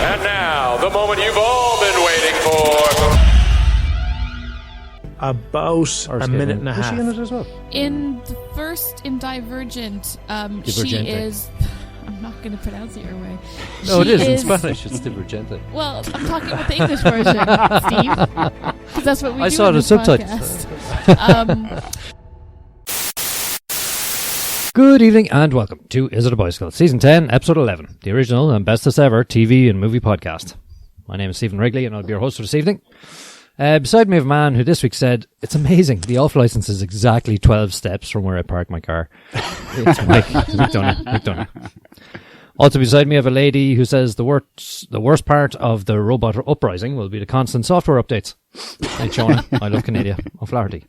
And now, the moment you've all been waiting for. About a minute and a half. Is she in it as well? In the first, in Divergent, she is... I'm not going to pronounce it your way. No, it is in Spanish. It's Divergente. Well, I'm talking about the English version, Steve. Because that's what we do saw in the this subtitles. podcast. Good evening and welcome to Is It a Bicycle? Season 10, Episode 11, the original and bestest ever TV and movie podcast. My name is Stephen Wrigley and I'll be your host for this evening. Beside me I have a man who this week said, it's amazing, the off-license is exactly 12 steps from where I park my car. It's Mike McDonough. Also beside me I have a lady who says the worst part of the robot uprising will be the constant software updates. Hey Shauna, I love Canada, O'Flaherty.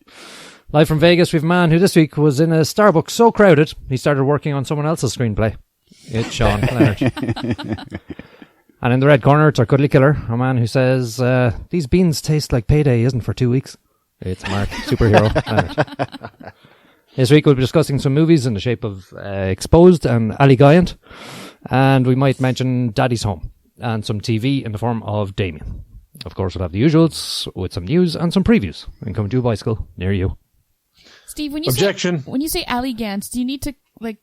Live from Vegas, we have a man who this week was in a Starbucks so crowded, he started working on someone else's screenplay. It's Sean Leonard. And in the red corner, it's our cuddly killer, a man who says, these beans taste like payday isn't for 2 weeks. It's Mark, superhero Leonard. This week we'll be discussing some movies in the shape of Exposed and Allegiant, and we might mention Daddy's Home, and some TV in the form of Damien. Of course, we'll have the usuals with some news and some previews. And coming to a bicycle near you. Steve, when you say Allegiant, do you need to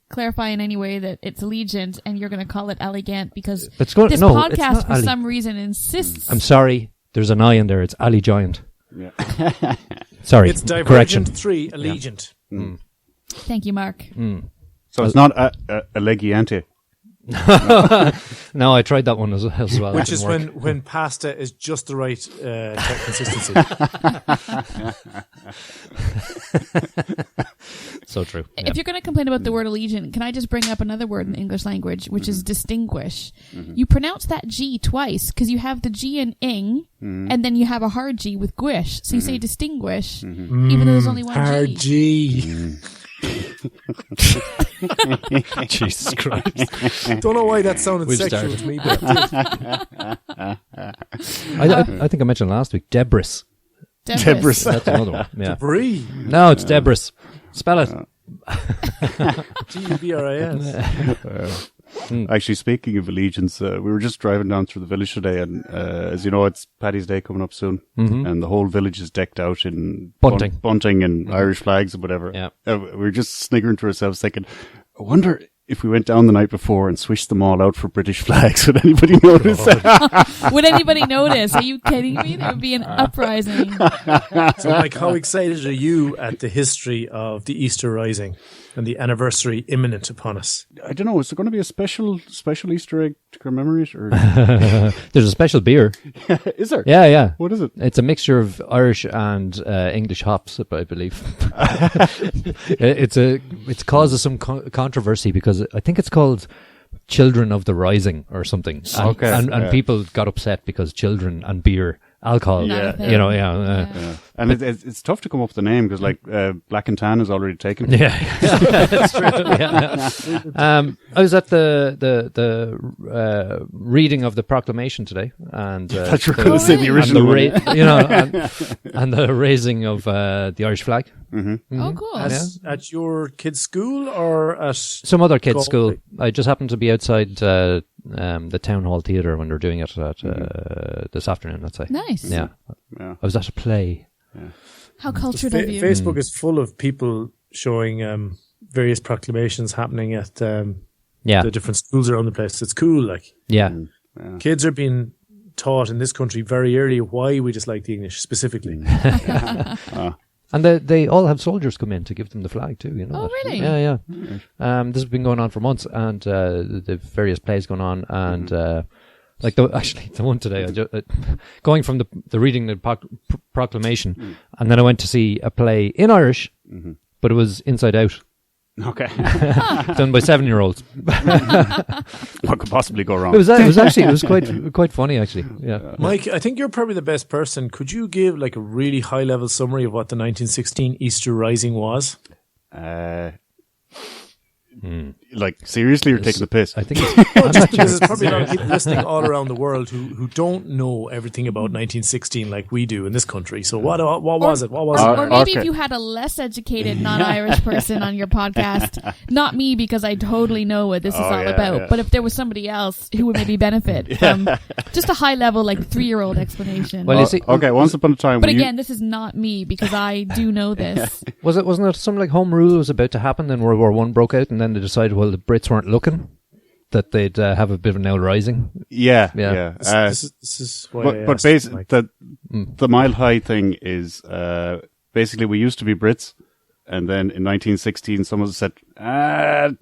clarify in any way that it's Allegiant and you're going to call it Allegiant because this podcast for some reason insists... I'm sorry, there's an I in there. It's Allegiant. Yeah. Sorry, it's Divergent correction. 3, Allegiant. Yeah. Mm. Thank you, Mark. Mm. So it's not Allegiante. No, I tried that one as well. Which is when pasta is just the right consistency. So true. If you're going to complain about the word Allegiant, can I just bring up another word in the English language, which is distinguish? Mm-hmm. You pronounce that G twice because you have the G in ing, and then you have a hard G with guish. So you say distinguish, even though there's only one hard G. Jesus Christ. Don't know why that sounded sexual to me, but I think I mentioned last week Debris. Debris. That's another one. Yeah. Debris. No, it's Debris. Spell it. Debris. Actually, speaking of allegiance, we were just driving down through the village today, and as you know, it's Paddy's Day coming up soon, and the whole village is decked out in bunting and Irish flags and whatever. Yeah. We were just sniggering to ourselves, thinking, I wonder if we went down the night before and swished them all out for British flags, would anybody notice? Would anybody notice? Are you kidding me? There would be an uprising. So, Mike, how excited are you at the history of the Easter Rising and the anniversary imminent upon us? I don't know. Is there going to be a special Easter egg to commemorate? Or there's a special beer. Is there? Yeah. What is it? It's a mixture of Irish and English hops, I believe. It's caused some controversy because I think it's called Children of the Rising or something. And people got upset because children and beer, alcohol, And it's tough to come up with a name because Black and Tan is already taken. Yeah, that's true. Yeah. I was at the reading of the proclamation today, and that's going to say the original, and the raising of the Irish flag. Mm-hmm. Oh, cool! At your kid's school or at some other kid's school? I just happened to be outside the town hall theatre when they were doing it this afternoon. Let's say. Nice. Yeah. I was at a play. Yeah. How cultured of you? Facebook is full of people showing various proclamations happening at the different schools around the place. It's cool, Kids are being taught in this country very early why we dislike the English specifically. And they all have soldiers come in to give them the flag too, you know. Oh, really? Yeah. This has been going on for months, and the various plays going on, and the one today, going from the reading the proclamation, and then I went to see a play in Irish, but it was Inside Out. Okay. Done by 7-year-olds. What could possibly go wrong? It was quite funny actually. Yeah. Mike, I think you're probably the best person. Could you give a really high level summary of what the 1916 Easter Rising was? Like, seriously, you're taking the piss. I think it's, there's probably a lot of people listening all around the world who don't know everything about 1916 like we do in this country. So what was it? What was it? Or maybe if you had a less educated non-Irish person on your podcast, not me, because I totally know what this is all about, but if there was somebody else who would maybe benefit from just a high level, like 3-year-old explanation. Well, you see, okay, once upon a time. But again, this is not me, because I do know this. Wasn't it something like Home Rule was about to happen, then World War I broke out, and then they decided, well, the Brits weren't looking, that they'd have a bit of an L rising. Yeah. This is why but basically, the mile high thing is basically we used to be Brits, and then in 1916 someone said, I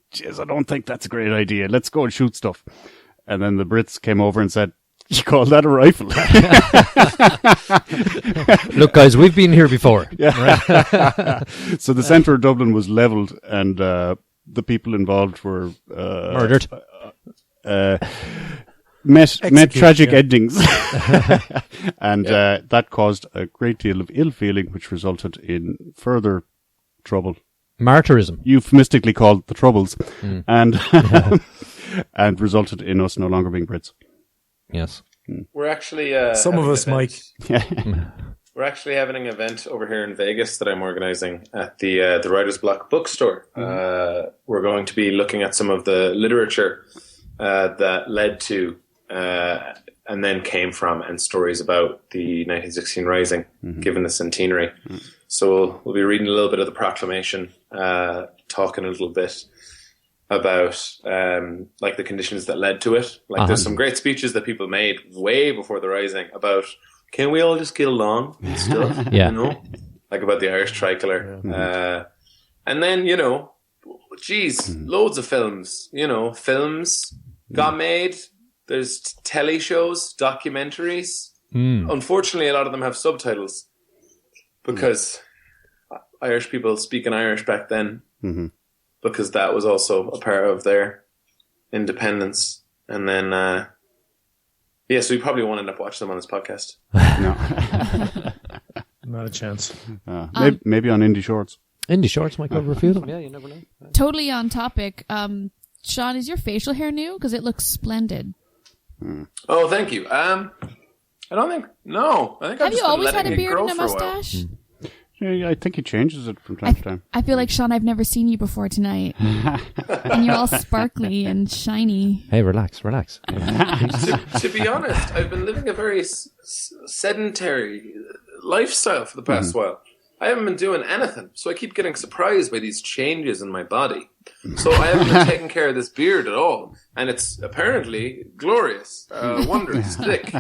don't think that's a great idea. Let's go and shoot stuff. And then the Brits came over and said, you call that a rifle? Look, guys, we've been here before. Yeah. So the centre of Dublin was levelled, and the people involved were murdered. Met tragic endings. And that caused a great deal of ill feeling, which resulted in further trouble. Martyrism. Euphemistically called the Troubles. And and resulted in us no longer being Brits. Yes. We're actually some of us, Mike. We're actually having an event over here in Vegas that I'm organizing at the Writer's Block bookstore. We're going to be looking at some of the literature that led to and then came from, and stories about the 1916 Rising, given the centenary. So we'll be reading a little bit of the proclamation, talking a little bit about like the conditions that led to it. Like there's some great speeches that people made way before the Rising about, can we all just get along and stuff? Yeah. You know? Like about the Irish tricolour. Yeah. And then, you know, loads of films. You know, films got made. There's telly shows, documentaries. Unfortunately, a lot of them have subtitles because Irish people speaking Irish back then. Because that was also a part of their independence. And then, so we probably won't end up watching them on this podcast. No. Not a chance. Maybe on Indie Shorts. Indie Shorts might cover a few of them. Yeah, you never know. Totally on topic. Sean, is your facial hair new? Because it looks splendid. Oh, thank you. I don't think... No. I think Have you always had a beard and a mustache? Yeah, I think he changes it from time to time. I feel like, Sean, I've never seen you before tonight. And you're all sparkly and shiny. Hey, relax. To be honest, I've been living a very sedentary lifestyle for the past while. I haven't been doing anything, so I keep getting surprised by these changes in my body. So I haven't been taking care of this beard at all. And it's apparently glorious, wondrous, thick,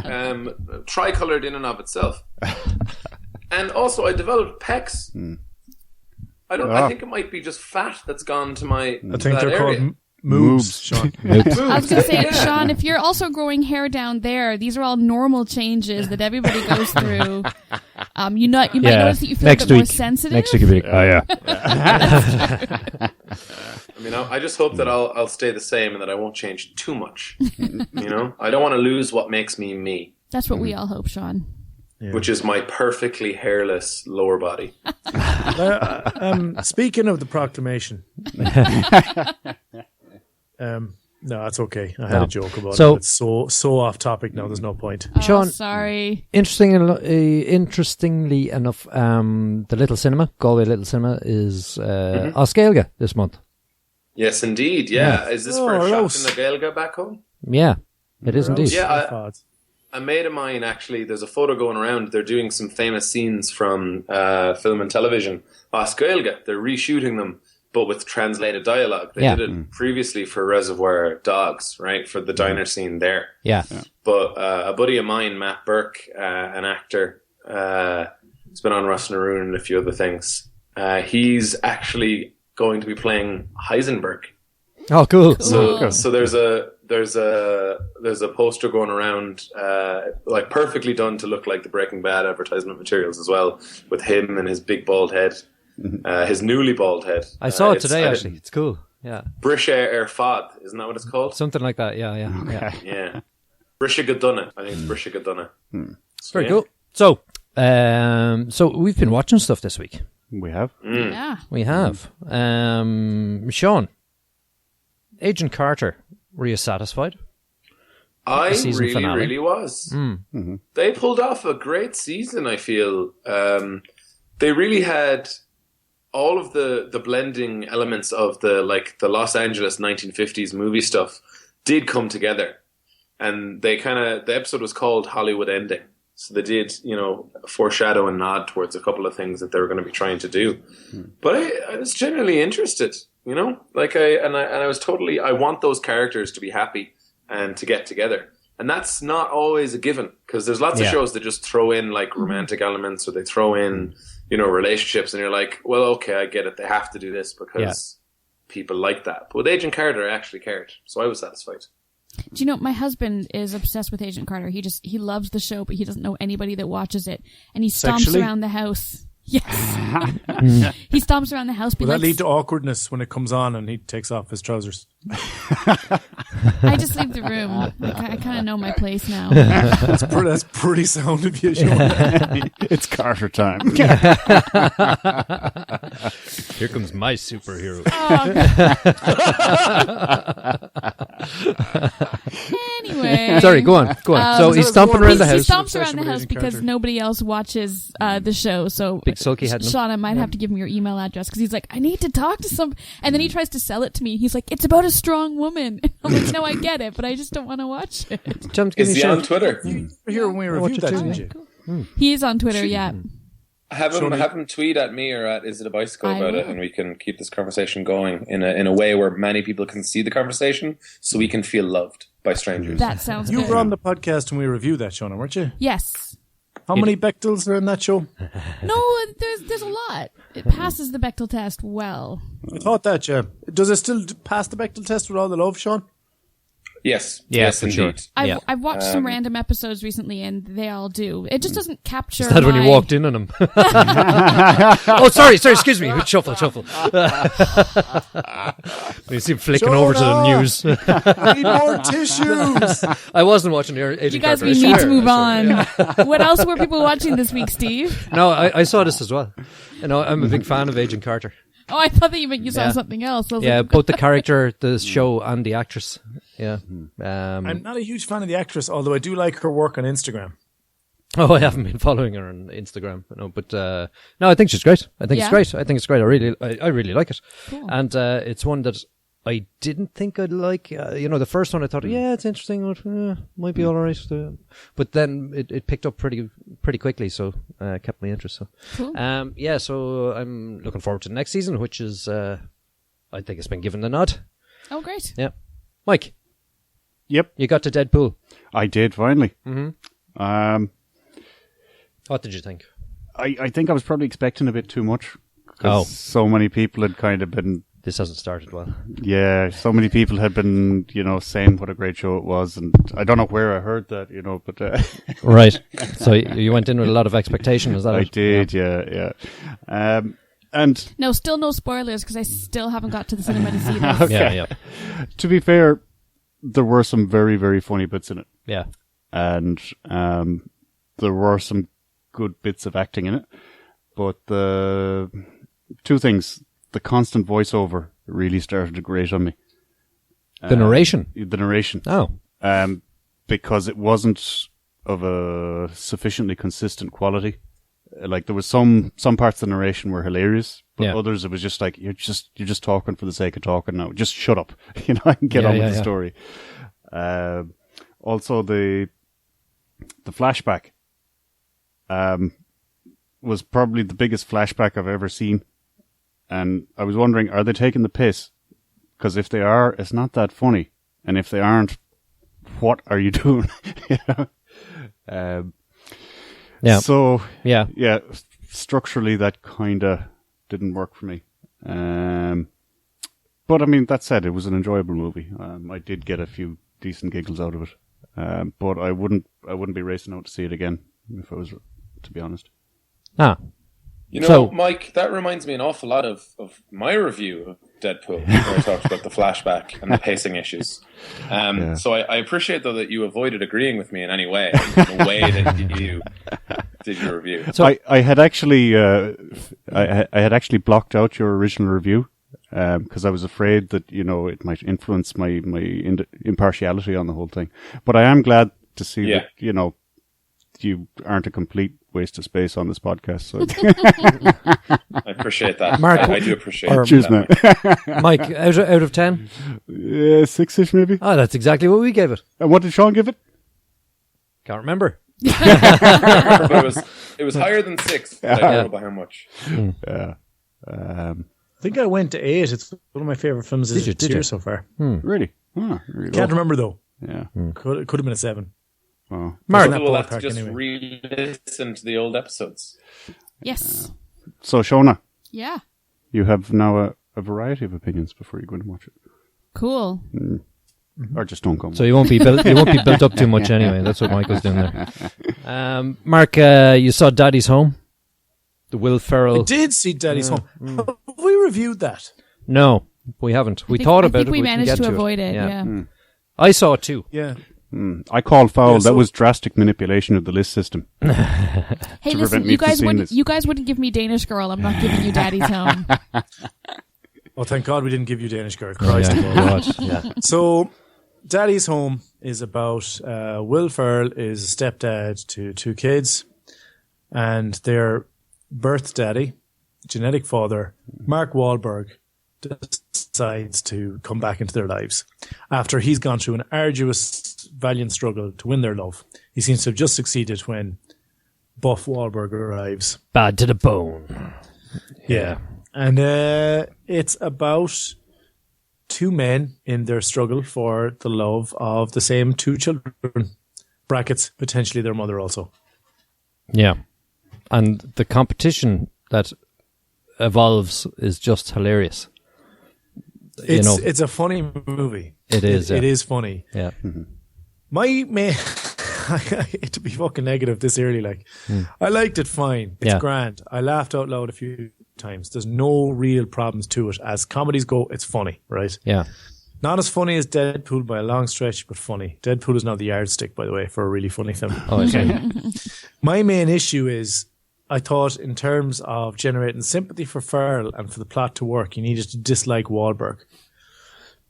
tricolored in and of itself. And also, I developed pecs. I think it might be just fat that's gone to my. I think they're called moves, Sean. I was going to say, Sean, if you're also growing hair down there, these are all normal changes that everybody goes through. You might notice that you feel a bit more sensitive. Next week, you'll be like, oh yeah. I mean, I just hope that I'll stay the same and that I won't change too much. You know, I don't want to lose what makes me me. That's what we all hope, Sean. Yeah. Which is my perfectly hairless lower body. Speaking of the proclamation, no, that's okay. I had a joke about it. It's so off topic now. There's no point. Sean, sorry. Interestingly enough, the Little Cinema, Galway Little Cinema, is Oscailga this month. Yes, indeed. Yeah. Is this for a shot in the Gaelga back home? Yeah, it is indeed. Yeah. A mate of mine, actually, there's a photo going around. They're doing some famous scenes from film and television. Oscailga, they're reshooting them, but with translated dialogue. They did it previously for Reservoir Dogs, right? For the diner scene there. Yeah. But a buddy of mine, Matt Burke, an actor, he's been on Ross Naroon and a few other things. He's actually going to be playing Heisenberg. Oh, cool. So there's a poster going around, like perfectly done to look like the Breaking Bad advertisement materials as well, with him and his big bald head, his newly bald head. I saw it today, actually. It's cool. Yeah. Brisha Fad, isn't that what it's called? Something like that. Yeah. Yeah. Brisha Gadunna. I think it's Brisha Gadunna. Very cool. So we've been watching stuff this week. We have. Yeah. We have. Sean. Agent Carter, were you satisfied? I really was. Mm-hmm. They pulled off a great season, I feel. They really had all of the blending elements of the Los Angeles 1950s movie stuff did come together. And the episode was called Hollywood Ending. So they did, foreshadow and nod towards a couple of things that they were going to be trying to do. But I was genuinely interested, I was totally, I want those characters to be happy and to get together. And that's not always a given, because there's lots of shows that just throw in like romantic elements, or they throw in, relationships, and you're like, well, okay, I get it. They have to do this because people like that. But with Agent Carter, I actually cared. So I was satisfied. Do you know, my husband is obsessed with Agent Carter. He loves the show, but he doesn't know anybody that watches it. And he stomps around the house. Yes. He stomps around the house. Will that lead to awkwardness when it comes on and he takes off his trousers? I just leave the room. I kind of know my place now. That's pretty sound of you, Sean. It's Carter time. Here comes my superhero. Anyway. Sorry, go on. So he's stomping around the house. He stomps around the house because nobody else watches the show. So Big Sulky had Sean, I might have to give him your email address, because he's like, I need to talk to some. And then he tries to sell it to me. He's like, it's about a strong woman. I'm like, no, I get it, but I just don't want to watch it. Is he on Twitter? You were here when we reviewed that, didn't you? Cool. He is on Twitter, yeah. Have him tweet at me or at Is It a Bicycle about it, and we can keep this conversation going in a way where many people can see the conversation, so we can feel loved by strangers. That sounds good. You were on the podcast when we reviewed that, Shona, weren't you? Yes. How many Bechtels are in that show? No, there's a lot. It passes the Bechtel test well. I thought that, yeah. Does it still pass the Bechtel test with all the love, Sean? Yes, for sure. I've watched some random episodes recently, and they all do. It just doesn't capture. Is that when you walked in on him? Oh, sorry, excuse me. Shuffle. You see him flicking over to the news. Need more tissues. I wasn't watching the Agent You guys, Carter. we need to move on. What else were people watching this week, Steve? No, I saw this as well. I'm a big fan of Agent Carter. Oh, I thought that you meant you saw something else. Both the character, the show, and the actress. Yeah. I'm not a huge fan of the actress, although I do like her work on Instagram. Oh, I haven't been following her on Instagram, but no, I think she's great. I think it's great. I really like it, cool. And it's one that I didn't think I'd like. The first one I thought, it's interesting, might be all right. But then it picked up pretty quickly, so kept my interest. So, cool. So I'm looking forward to the next season, which is, I think it's been given the nod. Oh, great. Yeah. Mike. Yep. You got to Deadpool. I did, finally. Mm-hmm. What did you think? I think I was probably expecting a bit too much. Because so many people had kind of been... This hasn't started well. Yeah, so many people had been, saying what a great show it was, and I don't know where I heard that, but... Right. So you went in with a lot of expectation, is that I did, yeah. And... No, still no spoilers, because I still haven't got to the cinema to see this. Okay. Yeah. To be fair, there were some very, very funny bits in it. Yeah. And there were some good bits of acting in it, but the two things... The constant voiceover really started to grate on me. The narration? The narration. Oh. Because it wasn't of a sufficiently consistent quality. Like, there was some parts of the narration were hilarious, but others it was just like, you're just talking for the sake of talking now. Just shut up, and get on with the story. Also, the flashback was probably the biggest flashback I've ever seen. And I was wondering, are they taking the piss? Because if they are, it's not that funny. And if they aren't, what are you doing? So, structurally that kind of didn't work for me. But I mean, that said, it was an enjoyable movie. I did get a few decent giggles out of it. But I wouldn't be racing out to see it again, if I was, to be honest. Mike, that reminds me an awful lot of my review of Deadpool, where I talked about the flashback and the pacing issues. So I appreciate, though, that you avoided agreeing with me in any way, the way that you did your review. So I had actually blocked out your original review, because I was afraid that, it might influence my impartiality on the whole thing. But I am glad to see that, you aren't a complete waste of space on this podcast. So. I appreciate that. Mark, I do appreciate it. Cheers, man. Mike, out of 10? 6-ish maybe. Oh, that's exactly what we gave it. And what did Sean give it? Can't remember. But it was higher than 6. I don't know by how much. Yeah. I think I went to 8. It's one of my favorite films this year so far. Really? Can't remember though. Yeah. Could have been a 7. Oh. Mark, we'll have to just re-listen to the old episodes. Yes. So, Shona. Yeah. You have now a variety of opinions before you go and watch it. Cool. Or just don't go. So you won't be built up too much anyway. That's what Michael's doing there. Mark, you saw Daddy's Home? The Will Ferrell. I did see Daddy's Home. Have we reviewed that? No, we haven't. We thought about it. We managed to avoid it. Yeah. I saw it too. Yeah. I called foul. That was drastic manipulation of the list system. Hey, listen, you guys wouldn't give me Danish Girl. I'm not giving you Daddy's Home. Oh, thank God we didn't give you Danish Girl. Christ. Yeah. So, Daddy's Home is about Will Ferrell is a stepdad to 2 kids, and their birth daddy, genetic father, Mark Wahlberg, decides to come back into their lives after he's gone through an arduous, valiant struggle to win their love. He seems to have just succeeded when Buff Wahlberg arrives. Bad to the bone. Yeah. And it's about 2 men in their struggle for the love of the same 2 children. Brackets, potentially their mother also. Yeah. And the competition that evolves is just hilarious. It's a funny movie. It is. It is funny. Yeah. My man, I hate to be fucking negative this early. I liked it fine. It's grand. I laughed out loud a few times. There's no real problems to it. As comedies go, it's funny, right? Yeah. Not as funny as Deadpool by a long stretch, but funny. Deadpool is now the yardstick, by the way, for a really funny film. Oh, okay. My main issue is, I thought in terms of generating sympathy for Ferrell and for the plot to work, you needed to dislike Wahlberg.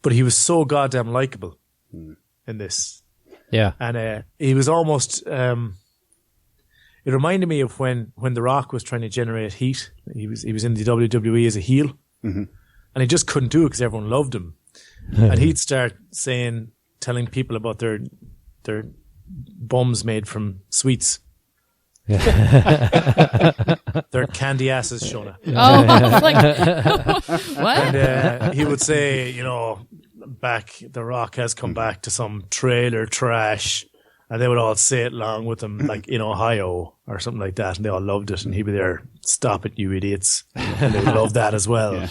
But he was so goddamn likable in this. Yeah. And he was almost... it reminded me of when The Rock was trying to generate heat. He was in the WWE as a heel. And he just couldn't do it because everyone loved him. And he'd start telling people about their bums made from sweets. They're candy asses, Shona. Oh, I was like, what? And he would say, back, The Rock has come back to some trailer trash. And they would all say it along with him, like in Ohio or something like that. And they all loved it. And he'd be there, stop it, you idiots. And they would love that as well.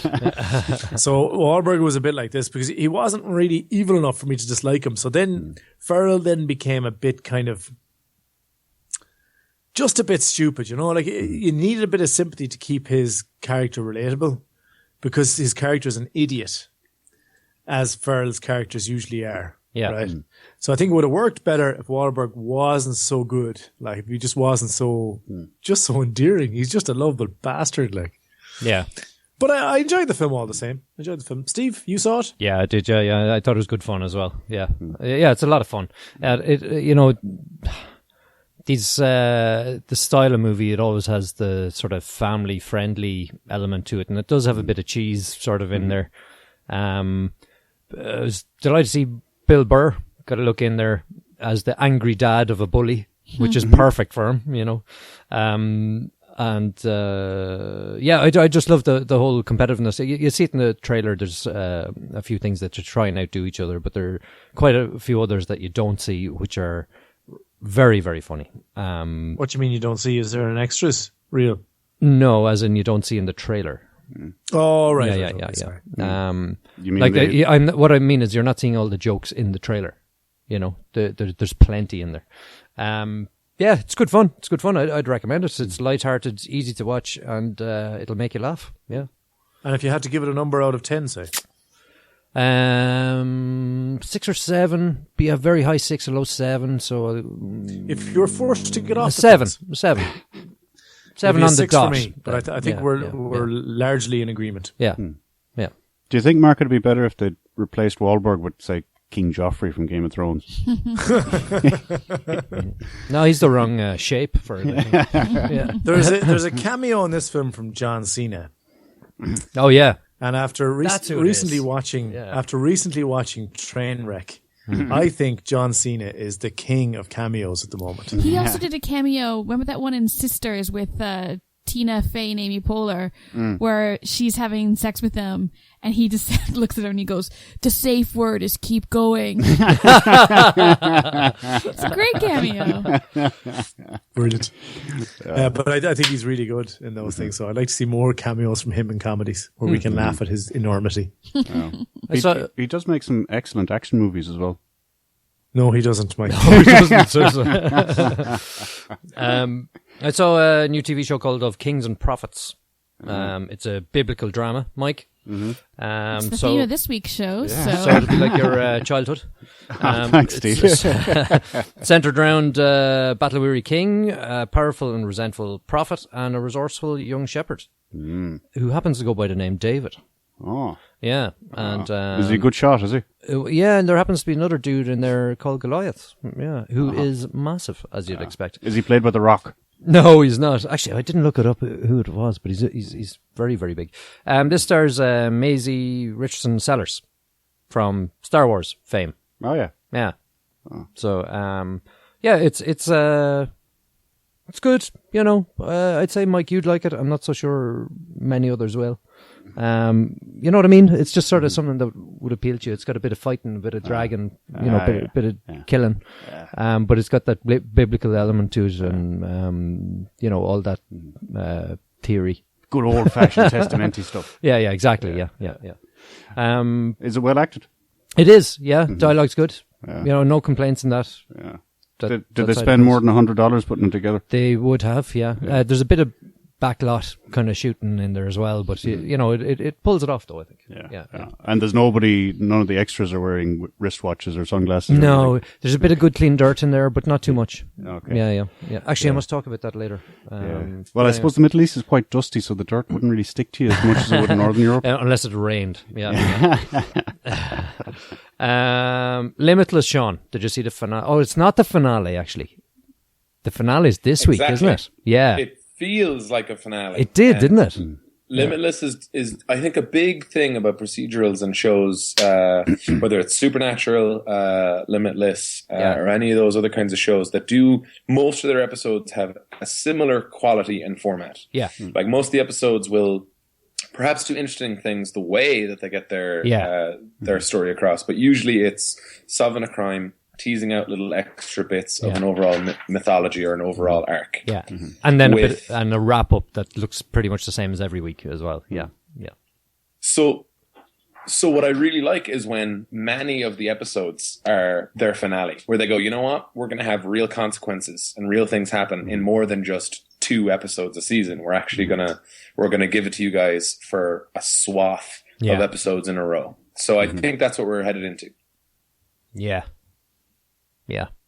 So Wahlberg was a bit like this because he wasn't really evil enough for me to dislike him. So then Ferrell then became a bit kind of just a bit stupid, you needed a bit of sympathy to keep his character relatable because his character is an idiot, as Ferrell's characters usually are. Yeah. Right. So I think it would have worked better if Wahlberg wasn't so good. Like if he just wasn't so endearing. He's just a lovable bastard. Yeah. But I enjoyed the film all the same. I enjoyed the film. Steve, you saw it? Yeah, I did. Yeah. I thought it was good fun as well. Yeah. Yeah, it's a lot of fun. The style of movie, it always has the sort of family friendly element to it, and it does have a bit of cheese sort of in there. I was delighted to see Bill Burr got to look in there as the angry dad of a bully, which is perfect for him, I just love the whole competitiveness. You see it in the trailer. There's a few things that to try and outdo each other, but there are quite a few others that you don't see, which are very, very funny. What do you mean you don't see? Is there an extras reel? No, as in you don't see in the trailer. Oh, right. Yeah. You mean what I mean is you're not seeing all the jokes in the trailer. There's plenty in there. Yeah, it's good fun. It's good fun. I'd recommend it. It's lighthearted, it's easy to watch, and it'll make you laugh. Yeah. And if you had to give it a number out of 10, say? 6 or 7. Be a very high 6, a low 7. So if you're forced to get off, 7. 7 on the dot. for me, but I think we're largely in agreement. Yeah. Yeah. Do you think, Mark, it'd be better if they replaced Wahlberg with, say, King Joffrey from Game of Thrones? No, he's the wrong shape for it. Yeah. There's a cameo in this film from John Cena. Oh yeah, and after recently watching Trainwreck, I think John Cena is the king of cameos at the moment. He also did a cameo. Remember that one in Sisters with Tina Fey and Amy Poehler, where she's having sex with him, and he just looks at her and he goes, "The safe word is keep going." It's a great cameo. Brilliant. But I think he's really good in those things. So I'd like to see more cameos from him in comedies where we can laugh at his enormity. He does make some excellent action movies as well. No, he doesn't, Mike. No, he doesn't. I saw a new TV show called Of Kings and Prophets. It's a biblical drama, Mike. It's the theme of this week's show. Yeah. So it'll be like your childhood. Thanks, Steve. Centered around a battle-weary king, a powerful and resentful prophet, and a resourceful young shepherd who happens to go by the name David. Oh. Yeah. And is he a good shot, is he? Yeah, and there happens to be another dude in there called Goliath. Yeah, who is massive, as you'd expect. Is he played by The Rock? No, he's not. Actually, I didn't look it up who it was, but he's very, very big. This stars Maisie Richardson Sellers from Star Wars fame. Oh yeah, yeah. Oh. So yeah, it's good. You know, I'd say, Mike, you'd like it. I'm not so sure many others will. You know what I mean? It's just sort of something that would appeal to you. It's got a bit of fighting, a bit of dragging, bit of killing. But it's got that biblical element to it, and all that theory. Good old fashioned testamenty stuff. Yeah, exactly. Yeah. Is it well acted? It is. Yeah, dialogue's good. Yeah. No complaints in that. Yeah. Did they spend more than $100 putting it together? They would have. Yeah. There's a bit of backlot kind of shooting in there as well, but it pulls it off though, I think. Yeah. And there's none of the extras are wearing wristwatches or sunglasses. No, there's a bit of good clean dirt in there, but not too much. Okay. Yeah. Actually, I must talk about that later. Well, I suppose the Middle East is quite dusty, so the dirt wouldn't really stick to you as much as it would in Northern Europe. Unless it rained. Yeah. Limitless, Sean. Did you see the finale? Oh, it's not the finale, actually. The finale is this week, isn't it? Yeah. It feels like a finale. It did, didn't it? Limitless is I think a big thing about procedurals and shows, whether it's Supernatural, Limitless, or any of those other kinds of shows that do, most of their episodes have a similar quality and format. Yeah. Like most of the episodes will perhaps do interesting things the way that they get their story across, but usually it's solving a crime, teasing out little extra bits of an overall mythology or an overall arc. Yeah. And then a wrap up that looks pretty much the same as every week as well. Yeah. So what I really like is when many of the episodes are their finale, where they go, you know what, we're going to have real consequences and real things happen in more than just 2 episodes a season. We're actually we're gonna give it to you guys for a swath of episodes in a row. So I think that's what we're headed into. Yeah.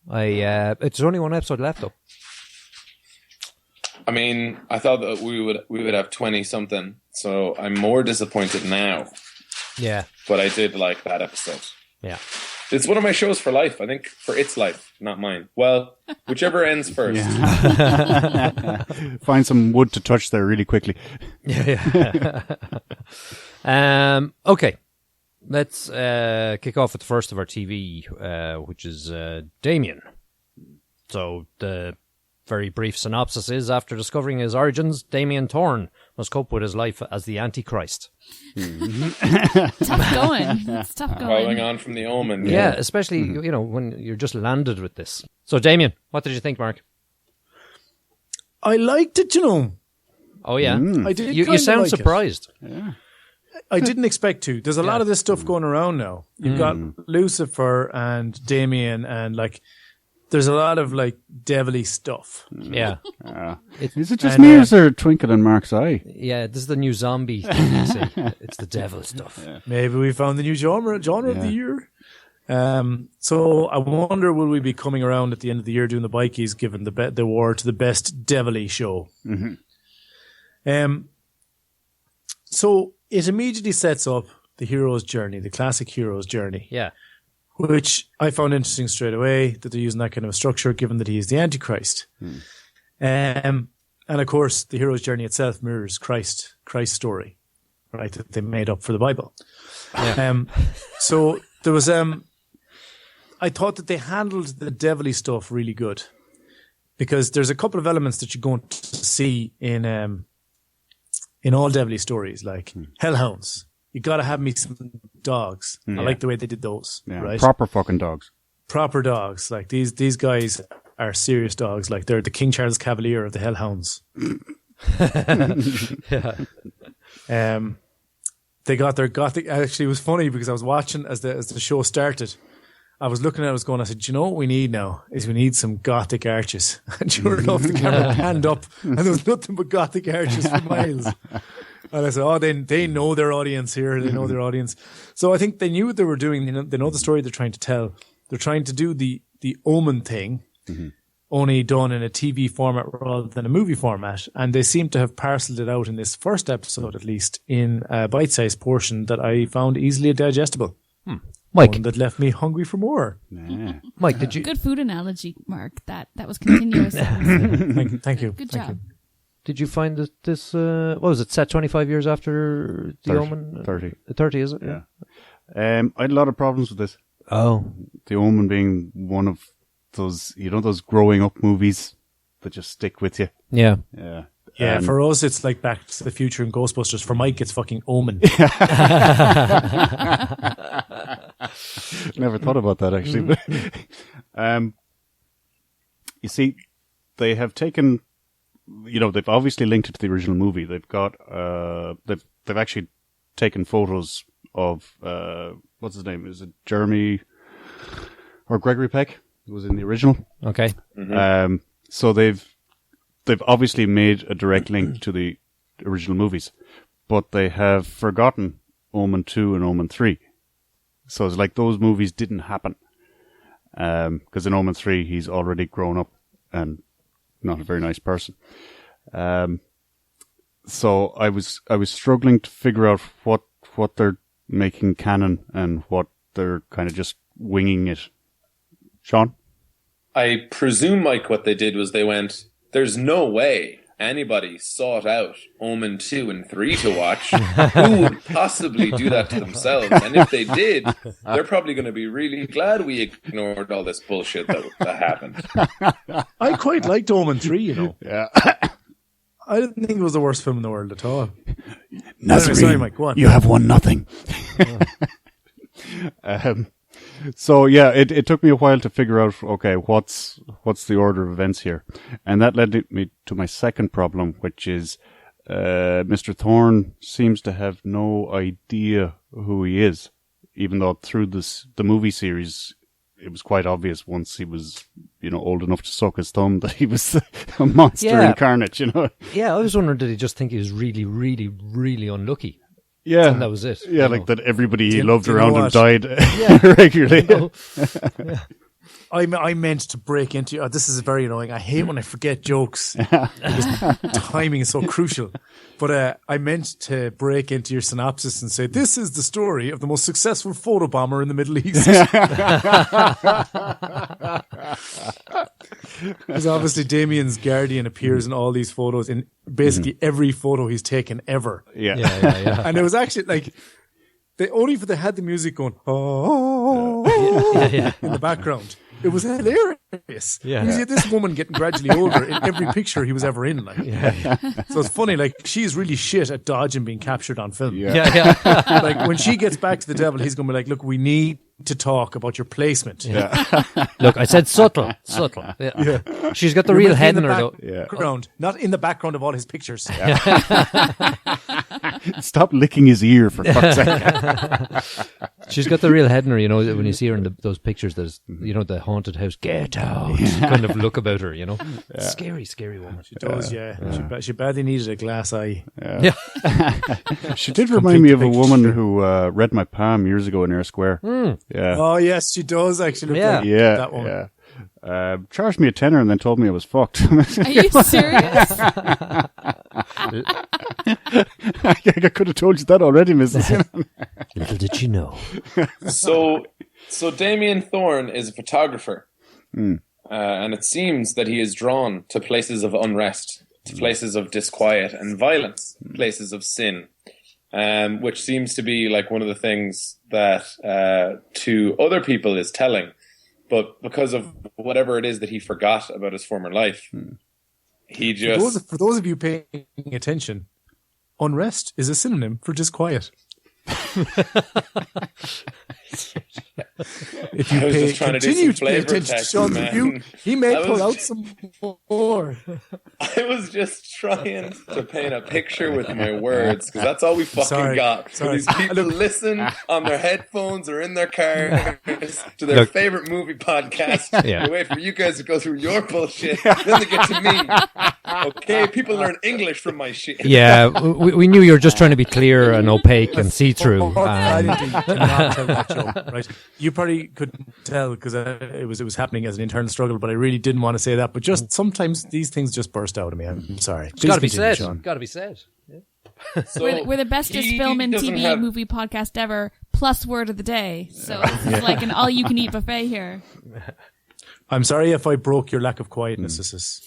It's only 1 episode left though. I mean, I thought that we would have 20 something, so I'm more disappointed now. Yeah. But I did like that episode. Yeah. It's one of my shows for life. I think for its life, not mine. Well, whichever ends first. Yeah. Find some wood to touch there really quickly. Yeah. Okay. Let's kick off with the first of our TV, which is Damien. So the very brief synopsis is, after discovering his origins, Damien Thorne must cope with his life as the Antichrist. Tough going. It's tough going. Following on from the Omen. Yeah, especially when you're just landed with this. So Damien, what did you think, Mark? I liked it, Oh yeah, I did. You sound surprised. Yeah. I didn't expect to. There's a lot of this stuff going around now. You've got Lucifer and Damien, and there's a lot of devilly stuff. Yeah. Is it just me or is there a twinkle in Mark's eye? Yeah, this is the new zombie thing, you see. It's the devil stuff. Yeah. Maybe we found the new genre of the year. So I wonder, will we be coming around at the end of the year doing the bikies, giving the award to the best devilly show? Mm-hmm. So it immediately sets up the hero's journey, the classic hero's journey. Yeah. Which I found interesting straight away, that they're using that kind of a structure, given that he is the Antichrist. And of course, the hero's journey itself mirrors Christ's story, right, that they made up for the Bible. Yeah. So there was, I thought that they handled the devilly stuff really good, because there's a couple of elements that you're going to see in all devilly stories, like hellhounds. You got to have me some dogs. I like the way they did those. Yeah, right? Proper fucking dogs. Proper dogs. Like these guys are serious dogs. Like they're the King Charles Cavalier of the hellhounds. They got their gothic. Actually, it was funny because I was watching as the show started. I was looking at it, I was going, I said, you know what we need now is we need some gothic arches. And sure enough, the camera panned up and there was nothing but gothic arches for miles. And I said, oh, they know their audience here. They know their audience. So I think they knew what they were doing. They know the story they're trying to tell. They're trying to do the Omen thing, only done in a TV format rather than a movie format. And they seem to have parceled it out in this first episode, at least, in a bite-sized portion that I found easily digestible. Mike, one that left me hungry for more. Mike, did you? Good food analogy, Mark. That was continuous. Thank you. Good job. Did you find that this? What was it? Set 25 years after the 30, Omen? 30. 30, is it? Yeah. I had a lot of problems with this. Oh, The Omen being one of those, those growing up movies that just stick with you. yeah. Yeah. Yeah, for us, it's like Back to the Future and Ghostbusters. For Mike, it's fucking Omen. Never thought about that, actually. You see, they have taken, they've obviously linked it to the original movie. They've got, they've actually taken photos of, what's his name? Is it Jeremy or Gregory Peck? Who was in the original. Okay. So they've obviously made a direct link to the original movies, but they have forgotten Omen 2 and Omen 3. So it's like those movies didn't happen. Because in Omen 3, he's already grown up and not a very nice person. So I was struggling to figure out what they're making canon and what they're kind of just winging it. Sean? I presume, Mike, what they did was they went, there's no way anybody sought out Omen 2 and 3 to watch. Who would possibly do that to themselves? And if they did, they're probably going to be really glad we ignored all this bullshit that happened. I quite liked Omen 3, Yeah. I didn't think it was the worst film in the world at all. Nazarene, sorry, Mike, go on. You have won nothing. So yeah, it took me a while to figure out, okay, what's the order of events here? And that led me to my second problem, which is Mr. Thorne seems to have no idea who he is, even though through the movie series, it was quite obvious once he was, old enough to suck his thumb that he was a monster incarnate, Yeah, I was wondering, did he just think he was really, really, really unlucky? Yeah. And that was it. Yeah, like that everybody he loved around him died regularly. I meant to break into this is very annoying. I hate when I forget jokes because timing is so crucial. But I meant to break into your synopsis and say, this is the story of the most successful photobomber in the Middle East. Because obviously Damien's Guardian appears in all these photos, in basically every photo he's taken ever. Yeah. And it was actually like, they had the music going, in the background. It was hilarious. Yeah. You see this woman getting gradually older in every picture he was ever in. So it's funny, like, she's really shit at dodging being captured on film. Like, when she gets back to the devil, he's going to be like, look, we need to talk about your placement. Look, I said subtle. Yeah. She's got the real head in her, though. Background, not in the background of all his pictures. Stop licking his ear, for fuck's sake. She's got the real head in her, when you see her in those pictures, there's, the haunted house, get out, kind of look about her, Scary, scary woman. She does, She badly needed a glass eye. Yeah. She did remind me of a woman who read my palm years ago in Ayr Square. Yeah. Oh, yes, she does actually look like that woman. Yeah. Charged me a tenner and then told me I was fucked. Are you serious? I could have told you that already, Mrs. Little did you know. So Damien Thorne is a photographer. And it seems that he is drawn to places of unrest, to places of disquiet and violence, places of sin, which seems to be like one of the things that to other people is telling. But because of whatever it is that he forgot about his former life, he just... For those of you paying attention, unrest is a synonym for disquiet. If you continue to pay attention to Sean's review, he may pull out some more. I was just trying to paint a picture with my words, because that's all we fucking got. So these people listen on their headphones or in their cars to their favorite movie podcast. They wait for you guys to go through your bullshit, then they get to me. Okay, people learn English from my shit. Yeah, we knew you were just trying to be clear and opaque and see-through. I didn't tell that joke, right? You probably couldn't tell because it was happening as an internal struggle, but I really didn't want to say that. But just sometimes these things just burst out of me. I'm sorry. It's got to be said. Got to be said. Yeah. So we're the bestest film and TV and movie podcast ever, plus word of the day. So it's like an all-you-can-eat buffet here. I'm sorry if I broke your lack of quietness. This is...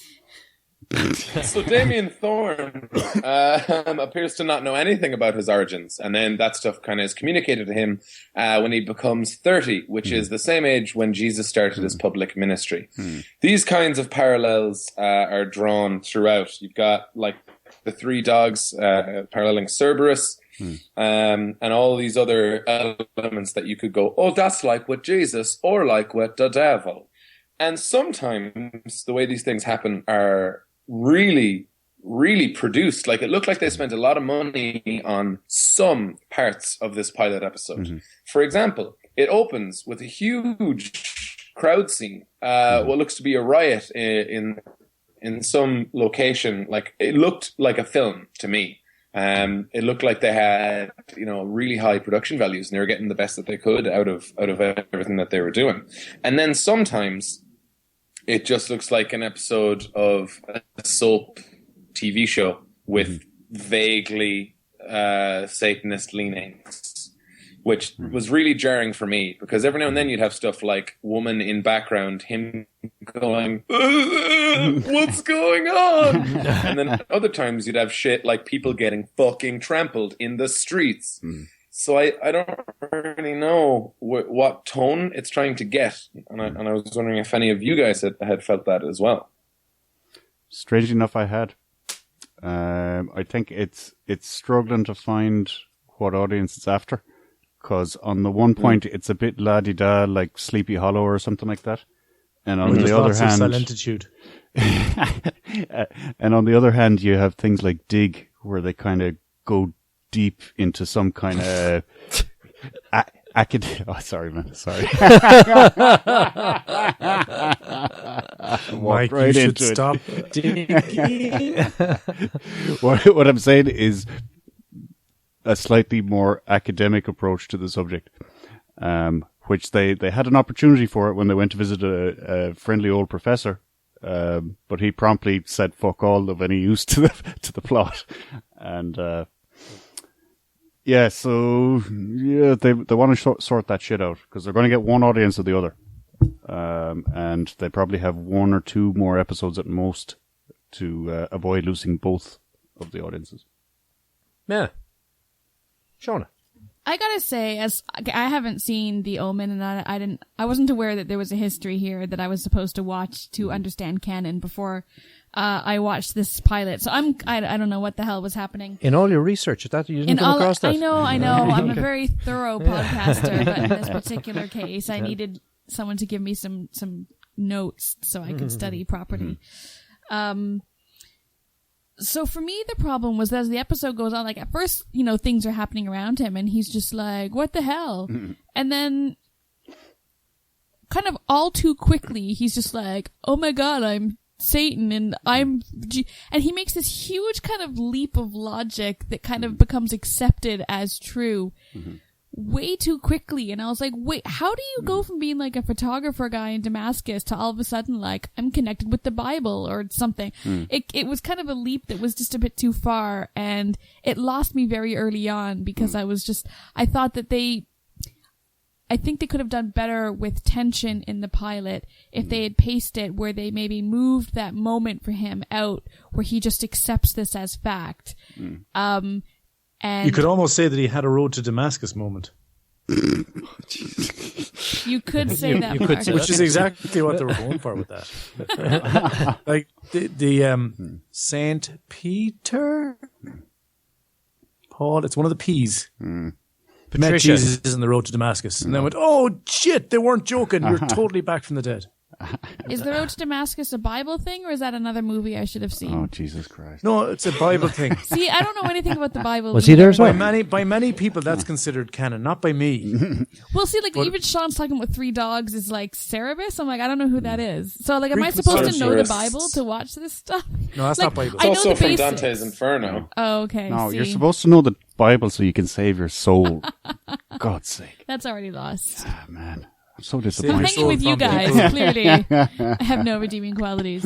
So Damien Thorne appears to not know anything about his origins, and then that stuff kind of is communicated to him when he becomes 30, which is the same age when Jesus started his public ministry. These kinds of parallels are drawn throughout. You've got like the three dogs paralleling Cerberus, and all these other elements that you could go, oh, that's like with Jesus or like with the devil. And sometimes the way these things happen are really, really produced. Like, it looked like they spent a lot of money on some parts of this pilot episode. For example, it opens with a huge crowd scene, what looks to be a riot in some location. Like, it looked like a film to me. It looked like they had, really high production values, and they were getting the best that they could out of everything that they were doing. And then sometimes it just looks like an episode of a soap TV show with vaguely Satanist leanings, which was really jarring for me, because every now and then you'd have stuff like woman in background, him going, what's going on? And then other times you'd have shit like people getting fucking trampled in the streets. So I don't really know what tone it's trying to get. And I was wondering if any of you guys had felt that as well. Strangely enough, I had. I think it's struggling to find what audience it's after. Because on the one point, it's a bit la-di-da, like Sleepy Hollow or something like that. And on the other hand... Silentitude. And on the other hand, you have things like Dig, where they kind of go deep into some kind of oh, sorry, man. Sorry. Mike, you should stop. What I'm saying is a slightly more academic approach to the subject, which they had an opportunity for it when they went to visit a friendly old professor, but he promptly said fuck all of any use to the plot, and yeah, so they want to sort that shit out, because they're going to get one audience or the other, and they probably have one or two more episodes at most to avoid losing both of the audiences. Yeah, Shauna. I gotta say, as I haven't seen the Omen, and I wasn't aware that there was a history here that I was supposed to watch to understand canon before I watched this pilot. So I don't know what the hell was happening. In all your research, that you didn't come across that? I know. I'm a very thorough podcaster, but in this particular case, I needed someone to give me some notes so I could study properly. So for me, the problem was that as the episode goes on, like at first, things are happening around him and he's just like, what the hell? And then kind of all too quickly, he's just like, oh my God, I'm Satan and and he makes this huge kind of leap of logic that kind of becomes accepted as true, way too quickly. And I was like, wait, how do you go from being like a photographer guy in Damascus to all of a sudden like I'm connected with the Bible or something? It was kind of a leap that was just a bit too far, and it lost me very early on because I thought that I think they could have done better with tension in the pilot if they had paced it where they maybe moved that moment for him out where he just accepts this as fact. And you could almost say that he had a road to Damascus moment. You could say that, you could say which is exactly what they were going for with that. Like the Saint Peter, Paul. It's one of the P's. Met Jesus in the road to Damascus, and then went, "Oh shit! They weren't joking. You're totally back from the dead." Is the road to Damascus a Bible thing, or is that another movie I should have seen? Oh, Jesus Christ! No, it's a Bible thing. See, I don't know anything about the Bible. Was he there as well? By many people, that's considered canon, not by me. Well, see, like even Sean's talking about 3 dogs is like Cerebus. I'm like, I don't know who that is. So, like, am I supposed to know the Bible to watch this stuff? No, that's not Bible. It's also from Dante's Inferno. Oh, okay. No, you're supposed to know the Bible so you can save your soul. God's sake. That's already lost. Ah, man. I'm so I'm disappointed. hanging with you guys. Clearly, I have no redeeming qualities.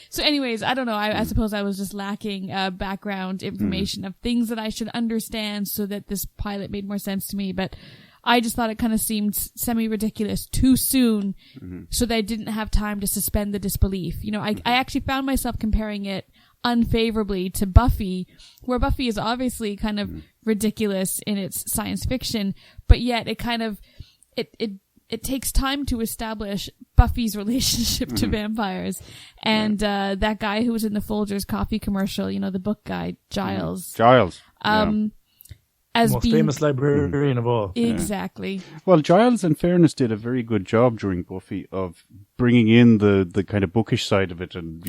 So anyways, I don't know. I suppose I was just lacking background information of things that I should understand so that this pilot made more sense to me. But I just thought it kind of seemed semi-ridiculous too soon so that I didn't have time to suspend the disbelief. You know, I actually found myself comparing it unfavorably to Buffy, where Buffy is obviously kind of ridiculous in its science fiction, but yet it kind of it takes time to establish Buffy's relationship to vampires. And that guy who was in the Folgers coffee commercial, you know, the book guy, Giles. As most being famous librarian of all. Exactly. Well, Giles, in fairness, did a very good job during Buffy of bringing in the kind of bookish side of it, and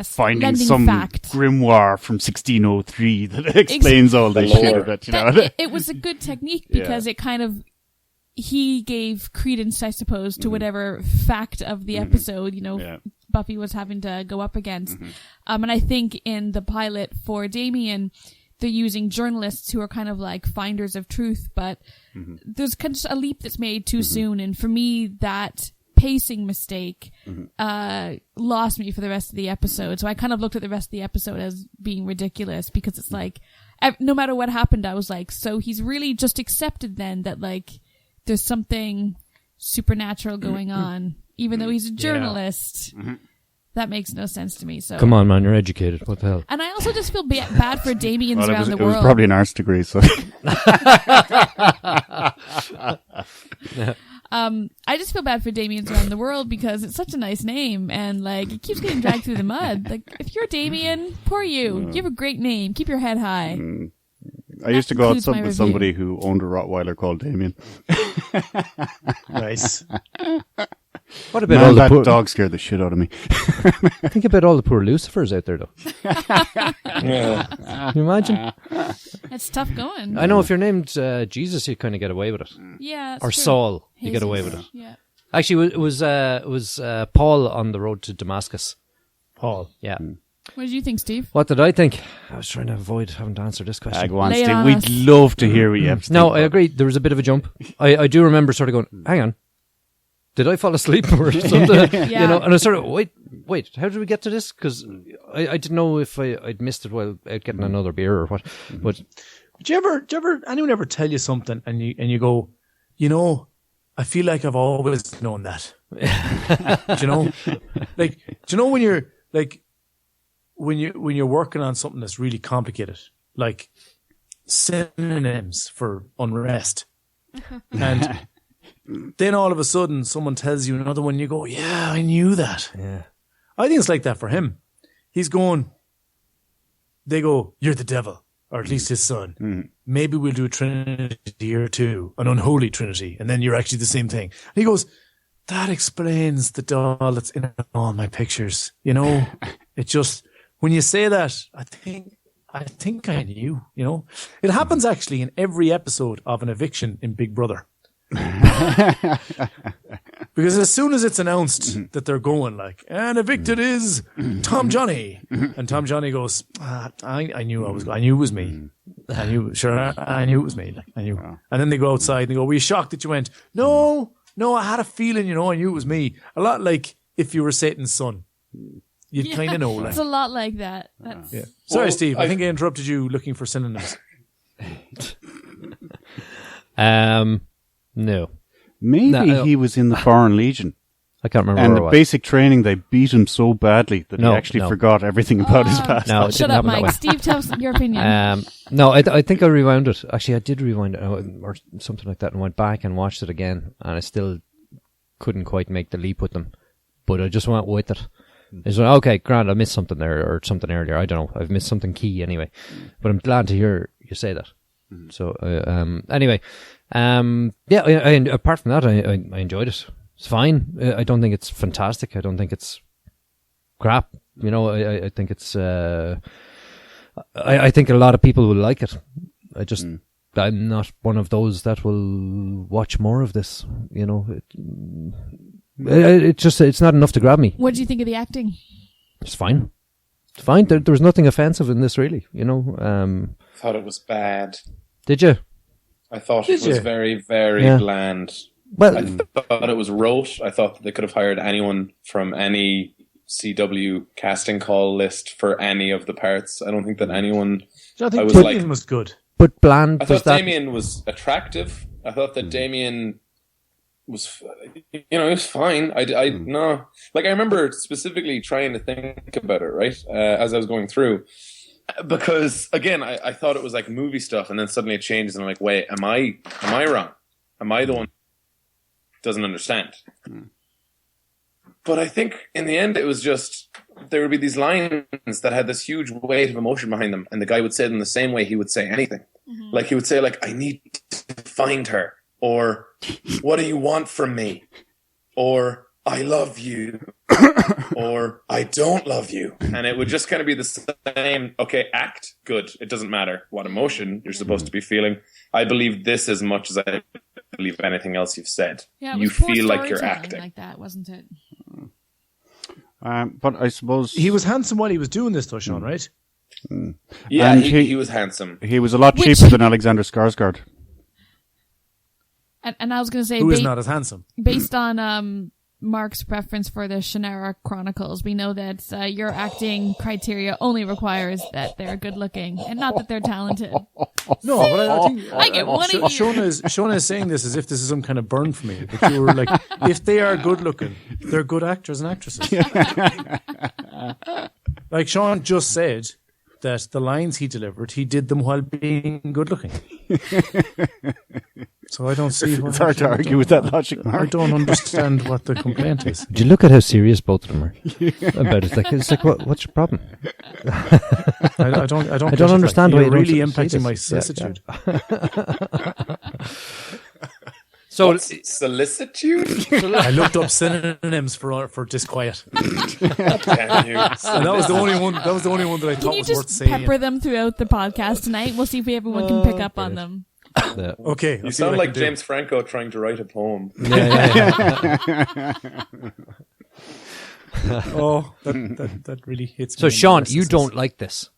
finding some grimoire from 1603 that explains all this shit of it. You know, it was a good technique because it kind of he gave credence, I suppose, to whatever fact of the episode, Buffy was having to go up against. And I think in the pilot for Damien, they're using journalists who are kind of like finders of truth, but there's kind of a leap that's made too soon. And for me, that pacing mistake lost me for the rest of the episode. So I kind of looked at the rest of the episode as being ridiculous because it's like, no matter what happened, I was like, so he's really just accepted then that like there's something supernatural going on, even though he's a journalist. That makes no sense to me. So come on, man, you're educated. What the hell? And I also just feel bad for Damians around the world. It was probably an arts degree, so. I just feel bad for Damians around the world because it's such a nice name, and like it keeps getting dragged through the mud. Like if you're Damien, poor you. You have a great name. Keep your head high. I used to go out with somebody who owned a Rottweiler called Damien. Nice. What about all the poor dog scared the shit out of me. Think about all the poor Lucifers out there, though. Can you imagine? That's tough going. I know if you're named Jesus, you kind of get away with it. Yeah, or true. Saul, you get away with it. Yeah. Actually, it was Paul on the road to Damascus. Paul, yeah. What did you think, Steve? What did I think? I was trying to avoid having to answer this question. Go on, Steve. We'd love to hear what you have to No, I agree. There was a bit of a jump. I do remember sort of going, hang on. Did I fall asleep or something? You know, and I sort of, wait, how did we get to this? Because I didn't know if I'd missed it while out getting another beer or what. But did you ever, anyone ever tell you something and you go, I feel like I've always known that. Do you know? Like, do you know when you're like, when you're working on something that's really complicated, like synonyms for unrest, and then all of a sudden someone tells you another one, you go, yeah, I knew that. Yeah, I think it's like that for him. He's going, they go, you're the devil, or at least his son. Maybe we'll do a trinity or two, an unholy trinity, and then you're actually the same thing. And he goes, that explains the doll that's in all my pictures. It just, when you say that, I think I knew, It happens actually in every episode of an eviction in Big Brother. Because as soon as it's announced that they're going, like, and evicted is Tom Johnny, and Tom Johnny goes, I knew it was me. I knew it was me. Like, I knew. And then they go outside and they go, were you shocked that you went? No, I had a feeling, I knew it was me. A lot like if you were Satan's son. You'd kind of know. Like. It's a lot like that. Yeah. Sorry, Steve. I think I interrupted you looking for synonyms. No. Maybe he was in the Foreign Legion. I can't remember. And the basic training, they beat him so badly that he actually forgot everything about his past. No, shut up, Mike. Steve, tell us your opinion. No, I think I rewound it. Actually, I did rewind it or something like that and went back and watched it again, and I still couldn't quite make the leap with them. But I just went with it. It's like, okay, grand, I missed something there or something earlier. I don't know. I've missed something key anyway. But I'm glad to hear you say that. So, anyway, apart from that, I enjoyed it. It's fine. I don't think it's fantastic. I don't think it's crap. I think it's. I think a lot of people will like it. I'm not one of those that will watch more of this. It's not enough to grab me. What do you think of the acting? It's fine. It's fine. There was nothing offensive in this, really. Thought it was bad. Did you? I thought it was very, very bland. Well, I thought it was rote. I thought that they could have hired anyone from any CW casting call list for any of the parts. I don't think that anyone. I think Damien was good, but bland. I thought Damien was attractive. I thought that Damien was, he was fine. No, like I remember specifically trying to think about it, right, as I was going through. Because again, I thought it was like movie stuff, and then suddenly it changes, and I'm like, wait, am I wrong? Am I the one who doesn't understand? But I think in the end, it was just there would be these lines that had this huge weight of emotion behind them, and the guy would say them the same way he would say anything. Mm-hmm. Like he would say, like, I need to find her, or what do you want from me, or I love you, or I don't love you. And it would just kind of be the same, okay, act, good. It doesn't matter what emotion you're supposed to be feeling. I believe this as much as I believe anything else you've said. Yeah, you feel like you're acting. Like that, wasn't it? But I suppose... He was handsome while he was doing this, though, Sean, right? Yeah, he was handsome. He was a lot cheaper than Alexander Skarsgård. And I was going to say... Who is not as handsome? Based on... Mark's preference for the Shannara Chronicles, we know that your acting criteria only requires that they're good looking and not that they're talented. No, but I think I get one of you. Shona is saying this as if this is some kind of burn for me. But you were like, if they are good looking, they're good actors and actresses. Like Sean just said that the lines he delivered, he did them while being good looking. So I don't see. It's hard to argue with that logic, Mark. I don't understand what the complaint is. Did you look at how serious both of them are about it? It's like what's your problem? I don't understand why you're really don't impacting my solicitude. So solicitude? I looked up synonyms for disquiet. Damn you. And that was the only one. That was the only one that I thought was worth saying. Can you just pepper them throughout the podcast tonight? We'll see if everyone can pick up on them. Yeah. Okay. You sound like James Franco trying to write a poem. Yeah. Oh, that really hits me. So, Sean, you don't like this?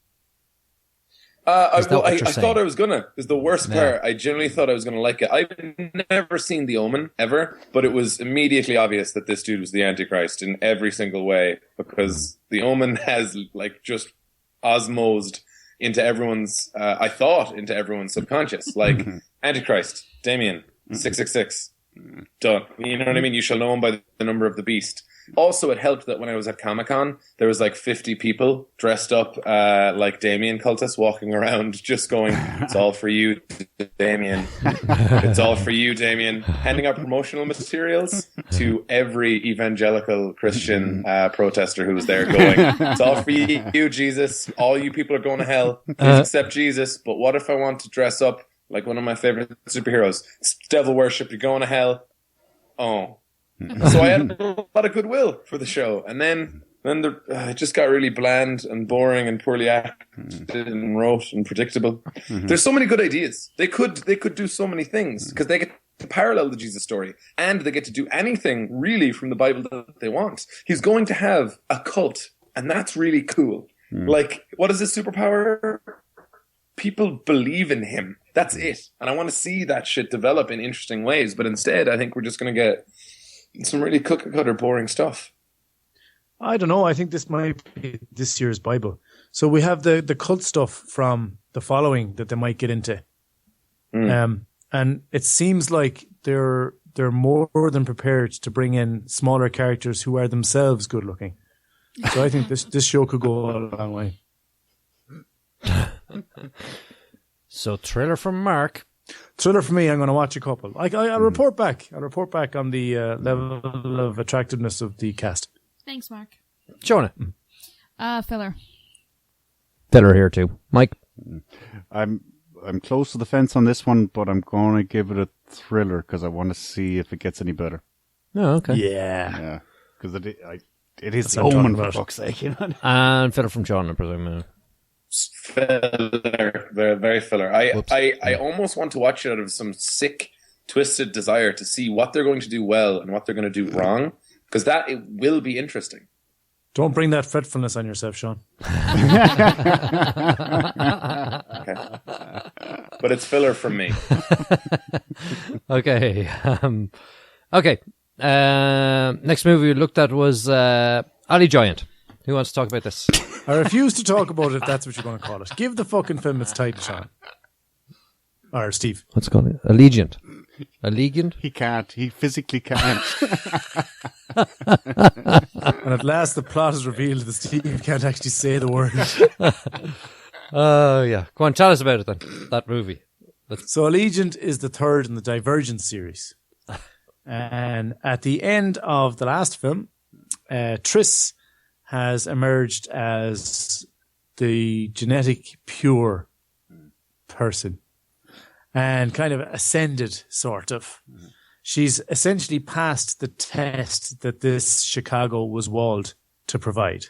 I thought I was gonna. Is the worst part. I genuinely thought I was gonna like it. I've never seen the Omen ever, but it was immediately obvious that this dude was the Antichrist in every single way, because the Omen has like just osmosed into everyone's subconscious. Like Antichrist, Damien, 666, done. You know what I mean? You shall know him by the number of the beast. Also, it helped that when I was at Comic-Con, there was like 50 people dressed up like Damien cultists walking around just going, it's all for you, Damien. It's all for you, Damien. Handing out promotional materials to every evangelical Christian protester who was there going, it's all for you, Jesus. All you people are going to hell. Please accept Jesus. But what if I want to dress up like one of my favorite superheroes? It's devil worship. You're going to hell. Oh. So I had a lot of goodwill for the show, and then it just got really bland and boring and poorly acted and rote and predictable. There's so many good ideas. They could do so many things because they get to parallel the Jesus story, and they get to do anything really from the Bible that they want. He's going to have a cult, and that's really cool. Like, what is his superpower? People believe in him. That's it. And I want to see that shit develop in interesting ways. But instead, I think we're just going to get some really cookie-cutter, boring stuff. I don't know. I think this might be this year's Bible. So we have the cult stuff from the following that they might get into. And it seems like they're more than prepared to bring in smaller characters who are themselves good looking. So I think this show could go a long way. So thriller from Mark. Thriller for me. I'm going to watch a couple. I'll report back. I'll report back on the level of attractiveness of the cast. Thanks, Mark. Jonah. Filler. Filler here too. Mike. I'm close to the fence on this one, but I'm going to give it a thriller because I want to see if it gets any better. Oh, okay. Yeah. Because it is the Omen, for fuck's sake. You know? And filler from John, I presume. Filler. They're very filler. I almost want to watch it out of some sick, twisted desire to see what they're going to do well and what they're going to do wrong, because it will be interesting. Don't bring that fretfulness on yourself, Sean. Okay. But it's filler from me. Okay. Okay. Next movie we looked at was Allegiant. Who wants to talk about this? I refuse to talk about it if that's what you're going to call it. Give the fucking film its title, Sean. Or Steve. What's it called? Allegiant. Allegiant? He can't. He physically can't. And at last the plot is revealed that Steve can't actually say the word. Yeah. Go on, tell us about it then. That movie. So Allegiant is the third in the Divergent series. And at the end of the last film, Triss has emerged as the genetic pure person and kind of ascended, sort of. She's essentially passed the test that this Chicago was walled to provide.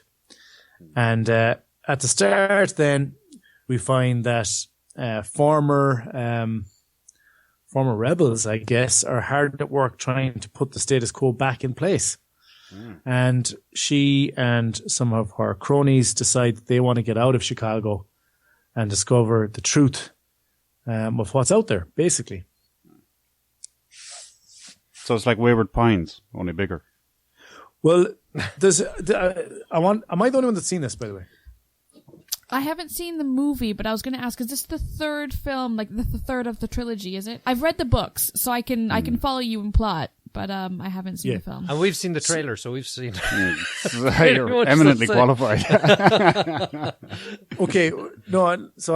And at the start then, we find that former rebels, I guess, are hard at work trying to put the status quo back in place. And she and some of her cronies decide that they want to get out of Chicago and discover the truth of what's out there, basically. So it's like Wayward Pines, only bigger. Well, am I the only one that's seen this, by the way? I haven't seen the movie, but I was going to ask, is this the third film, like the third of the trilogy, is it? I've read the books, so I can follow you in plot, but I haven't seen the film. And we've seen the trailer, so we've seen You're eminently qualified. Okay, no, so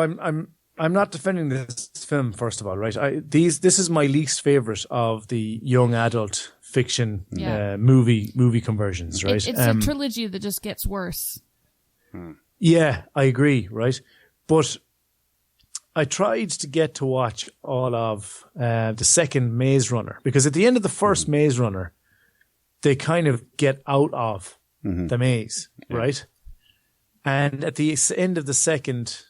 I'm not defending this film, first of all, right? This is my least favorite of the young adult fiction movie conversions, right? It's a trilogy that just gets worse. Yeah, I agree, right? But I tried to get to watch all of the second Maze Runner, because at the end of the first Maze Runner, they kind of get out of the maze, right? And at the end of the second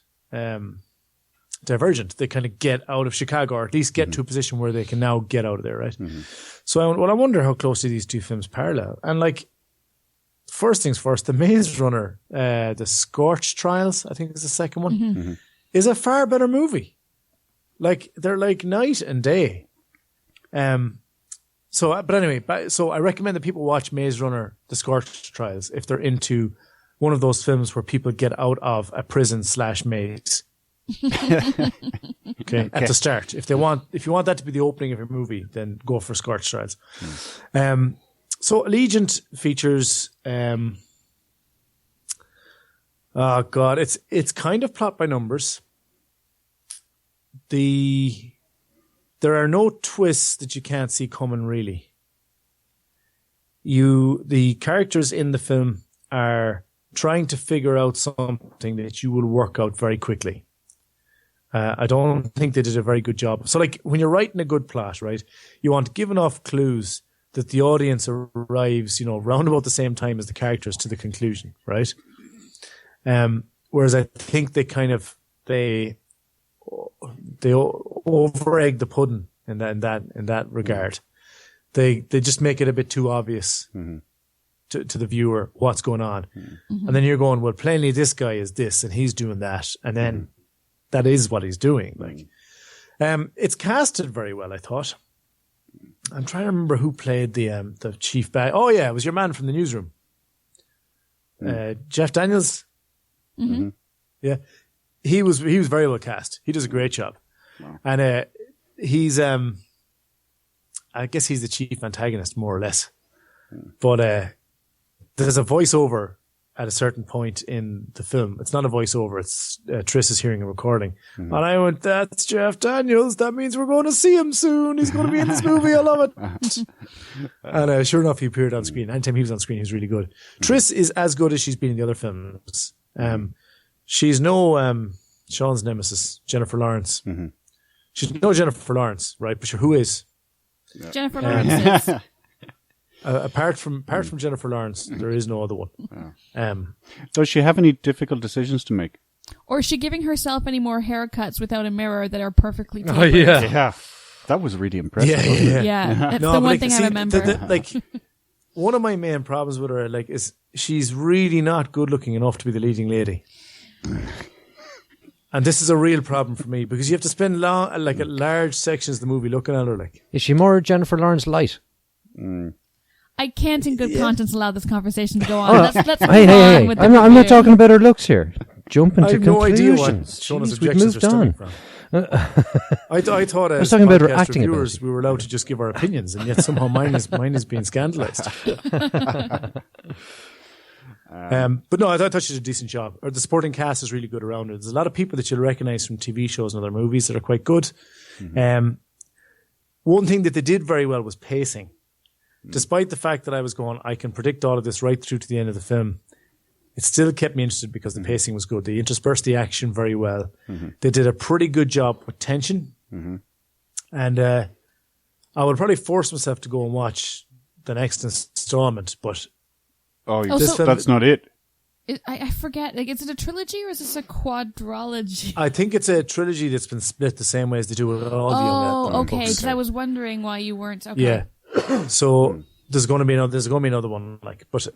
Divergent, they kind of get out of Chicago, or at least get to a position where they can now get out of there, right? So I wonder how closely these two films parallel. And like, first things first, the Maze Runner, the Scorch Trials, I think is the second one, is a far better movie. Like, they're like night and day. But anyway, so I recommend that people watch Maze Runner, the Scorch Trials, if they're into one of those films where people get out of a prison/maze. Okay, at the start. If you want that to be the opening of your movie, then go for Scorch Trials. So Allegiant features it's kind of plot by numbers. There are no twists that you can't see coming, really. The characters in the film are trying to figure out something that you will work out very quickly. I don't think they did a very good job. So like, when you're writing a good plot, right, you want to give enough clues that the audience arrives, round about the same time as the characters to the conclusion, right? Whereas I think they over-egg the pudding in that regard. They just make it a bit too obvious to the viewer what's going on. And then you're going, well, plainly this guy is this and he's doing that. And then that is what he's doing. Like, it's casted very well, I thought. I'm trying to remember who played the chief bad. Oh yeah, it was your man from the newsroom. Jeff Daniels. Yeah. He was very well cast. He does a great job. Wow. And he's I guess he's the chief antagonist, more or less. But there's a voiceover at a certain point in the film. It's not a voiceover. It's Triss is hearing a recording. And I went, that's Jeff Daniels. That means we're going to see him soon. He's going to be in this movie. I love it. And sure enough, he appeared on screen. Anytime he was on screen, he was really good. Triss is as good as she's been in the other films. She's no Sean's nemesis, Jennifer Lawrence. She's no Jennifer Lawrence, right? But sure, who is? Jennifer Lawrence is. Apart from Jennifer Lawrence, there is no other one. Does she have any difficult decisions to make? Or is she giving herself any more haircuts without a mirror that are perfectly tapered? Oh, yeah. That was really impressive. Yeah. That's the one thing I remember. One of my main problems with her, is she's really not good looking enough to be the leading lady. And this is a real problem for me because you have to spend large sections of the movie looking at her. Is she more Jennifer Lawrence light? I can't in good conscience allow this conversation to go on. Let's move on with the I'm not talking about her looks here. Jump into conclusions. I have no idea what Shauna's objections are stemming from. I thought as talking about her acting viewers, we were allowed to just give our opinions, and yet somehow mine is being scandalized. But no, I thought she did a decent job. Or the supporting cast is really good around her. There's a lot of people that you'll recognize from TV shows and other movies that are quite good. One thing that they did very well was pacing. Despite the fact that I was going, I can predict all of this right through to the end of the film, it still kept me interested because the pacing was good. They interspersed the action very well. They did a pretty good job with tension. And I would probably force myself to go and watch the next installment, but that's not it. I forget. Is it a trilogy or is this a quadrology? I think it's a trilogy that's been split the same way as they do with all the young books. Okay. Because I was wondering why you weren't. Okay. Yeah. So there's going to be another one. But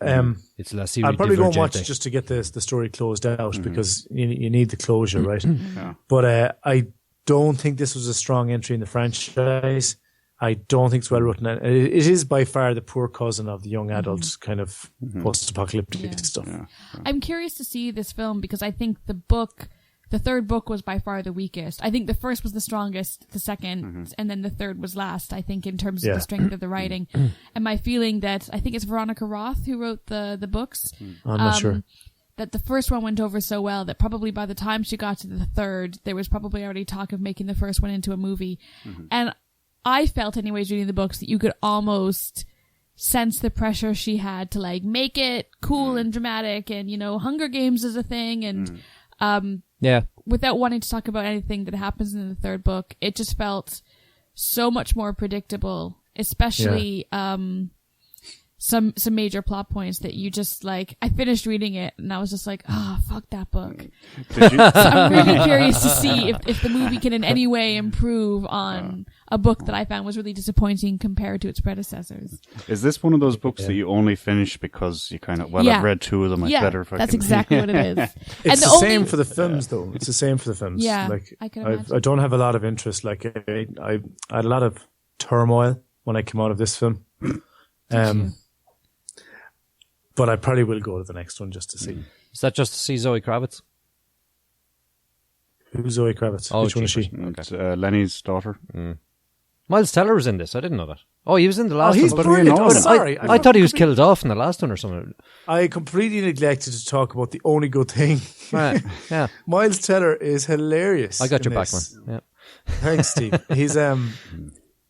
it's less. I'll probably go and watch it just to get the story closed out because you need the closure, right? But I don't think this was a strong entry in the franchise. I don't think it's well written. It is by far the poor cousin of the young adult kind of post-apocalyptic stuff. I'm curious to see this film because I think the third book was by far the weakest. I think the first was the strongest, the second, and then the third was last, I think, in terms of the strength of the writing. And my feeling that, I think it's Veronica Roth who wrote the books. I'm not sure. That the first one went over so well that probably by the time she got to the third, there was probably already talk of making the first one into a movie. And I felt anyways reading the books that you could almost sense the pressure she had to make it cool and dramatic and, Hunger Games is a thing and, without wanting to talk about anything that happens in the third book, it just felt so much more predictable, especially, some major plot points that you just I finished reading it and I was just fuck that book. So I'm really curious to see if the movie can in any way improve on a book that I found was really disappointing compared to its predecessors. Is this one of those books that you only finish because you kind of, I've read two of them, I'd better if I that's exactly what it is. It's the same for the films though. It's the same for the films. Yeah, I can imagine. I don't have a lot of interest. I had a lot of turmoil when I came out of this film. But I probably will go to the next one just to see. Is that just to see Zoe Kravitz? Who's Zoe Kravitz? Oh, which one is she? It's Lenny's daughter. Miles Teller was in this. I didn't know that. Oh, he was in the last one. He's brilliant. Sorry. I thought he was killed off in the last one or something. I completely neglected to talk about the only good thing. Right. Yeah. Miles Teller is hilarious. I got your back, man. Yeah. Thanks, Steve. He's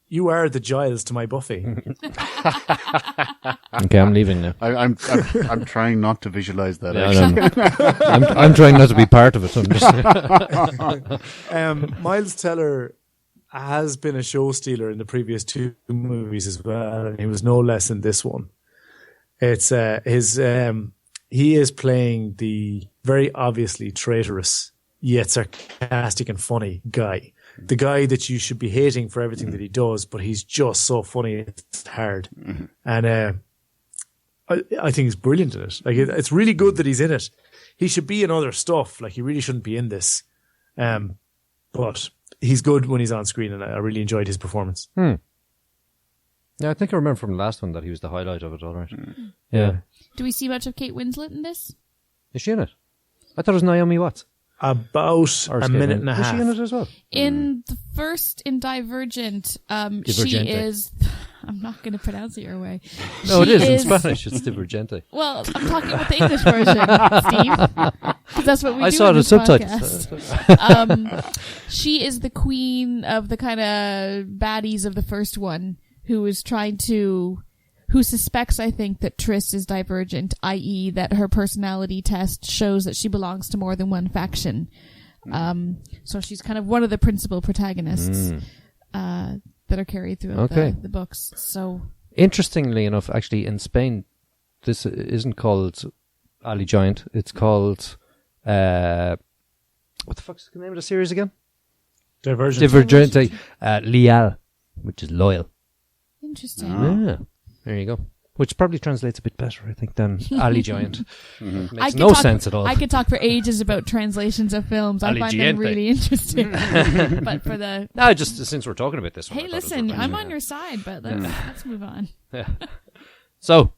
you are the Giles to my Buffy. Okay, I'm leaving now. I'm trying not to visualize that. I'm trying not to be part of it. So I'm just Miles Teller has been a show stealer in the previous two movies as well, and he was no less in this one. It's he is playing the very obviously traitorous yet sarcastic and funny guy the guy that you should be hating for everything that he does, but he's just so funny. It's hard. And I think he's brilliant in it. Like, it's really good that he's in it. He should be in other stuff. Like, he really shouldn't be in this. But he's good when he's on screen, and I really enjoyed his performance. Yeah, I think I remember from the last one that he was the highlight of it, all right. Yeah. Do we see much of Kate Winslet in this? Is she in it? I thought it was Naomi Watts. About a minute and a half. Is she in it as well? In the first, in Divergent, she is... I'm not going to pronounce it your way. No, it is in Spanish. It's Divergente. Well, I'm talking about the English version, Steve. Because that's what we do. I saw in the this subtitles. She is the queen of the kind of baddies of the first one, who suspects, I think, that Triss is divergent, i.e. that her personality test shows that she belongs to more than one faction. So she's kind of one of the principal protagonists that are carried throughout the books. So, interestingly enough, actually, in Spain, this isn't called Allegiant. It's called... what the fuck's the name of the series again? Divergent. Leal, which is loyal. Interesting. Yeah, there you go. Which probably translates a bit better, I think, than Allegiant. Makes no sense at all. I could talk for ages about translations of films. I find them really interesting. But for the... No, just since we're talking about this one. Hey, listen, I'm on your side, but let's move on. Yeah. So,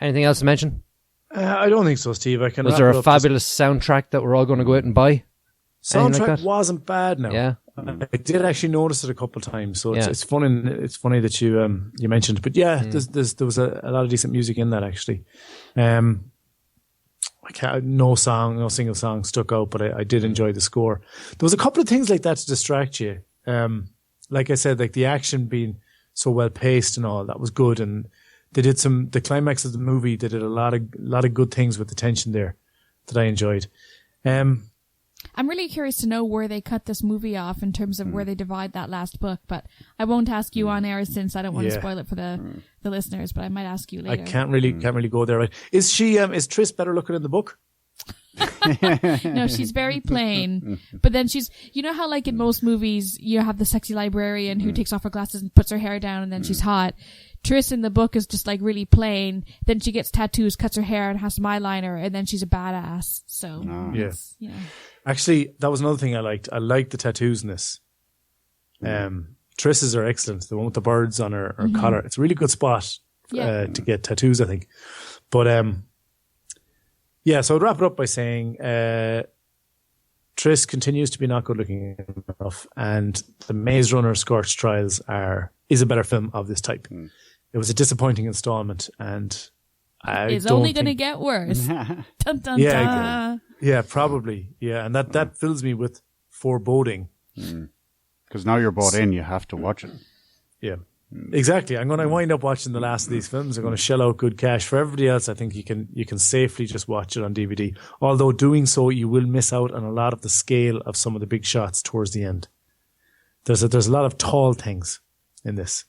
anything else to mention? I don't think so, Steve. Was there a fabulous soundtrack that we're all going to go out and buy? Soundtrack wasn't bad now. Yeah. I did actually notice it a couple of times, so it's funny. It's funny that you mentioned it, but there was a lot of decent music in that actually. No single song stuck out, but I did enjoy the score. There was a couple of things like that to distract you. Like I said, like the action being so well paced and all, that was good, and they did the climax of the movie. They did a lot of good things with the tension there that I enjoyed. I'm really curious to know where they cut this movie off in terms of where they divide that last book, but I won't ask you on air since I don't want to spoil it for the listeners, but I might ask you later. I can't really go there. Right? Is Triss better looking in the book? No, she's very plain, but then she's, you know how like in most movies you have the sexy librarian who takes off her glasses and puts her hair down and then she's hot. Triss in the book is just like really plain. Then she gets tattoos, cuts her hair, and has some eyeliner, and then she's a badass. So actually, that was another thing I liked. I liked the tattoos in this. Triss's are excellent. The one with the birds on her collar. It's a really good spot to get tattoos, I think. But so I'd wrap it up by saying Triss continues to be not good looking enough, and the Maze Runner Scorched Trials is a better film of this type. It was a disappointing installment, and it's only going to get worse. Dun, dun, dun. Yeah, probably. Yeah, and that fills me with foreboding. Because now you're bought in, you have to watch it. Yeah, exactly. I'm going to wind up watching the last of these films. I'm going to shell out good cash. For everybody else, I think you can safely just watch it on DVD. Although doing so, you will miss out on a lot of the scale of some of the big shots towards the end. There's a lot of tall things in this.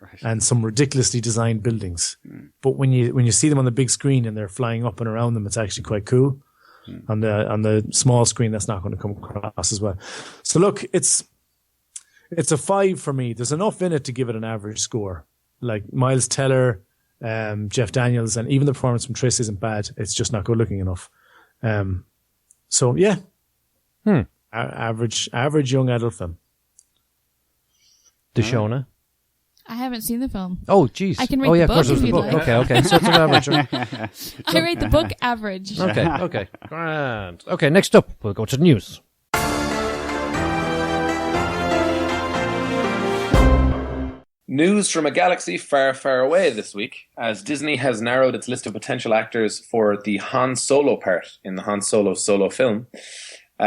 Right. And some ridiculously designed buildings. But when you see them on the big screen and they're flying up and around them, it's actually quite cool. On the small screen, that's not going to come across as well. So look, it's a 5 for me. There's enough in it to give it an average score. Like Miles Teller, Jeff Daniels, and even the performance from Triss isn't bad. It's just not good looking enough. So yeah, average young adult film. Deshona. I haven't seen the film. Oh, jeez. I can rate the book if you'd like. Okay. So it's an average. I rate the book average. Okay. Grand. Okay, next up, we'll go to the news. News from a galaxy far, far away this week, as Disney has narrowed its list of potential actors for the Han Solo part in the Han Solo film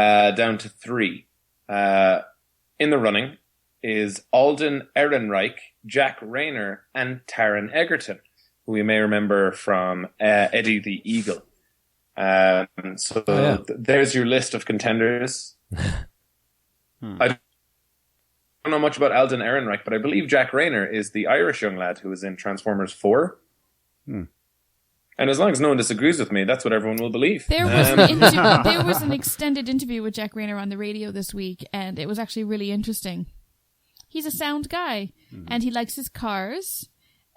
down to 3. In the running is Alden Ehrenreich, Jack Rayner, and Taron Egerton, who we may remember from Eddie the Eagle. There's your list of contenders. I don't know much about Alden Ehrenreich, but I believe Jack Rayner is the Irish young lad who was in Transformers 4. And as long as no one disagrees with me, that's what everyone will believe. There was an extended interview with Jack Rayner on the radio this week, and it was actually really interesting. He's a sound guy, and he likes his cars,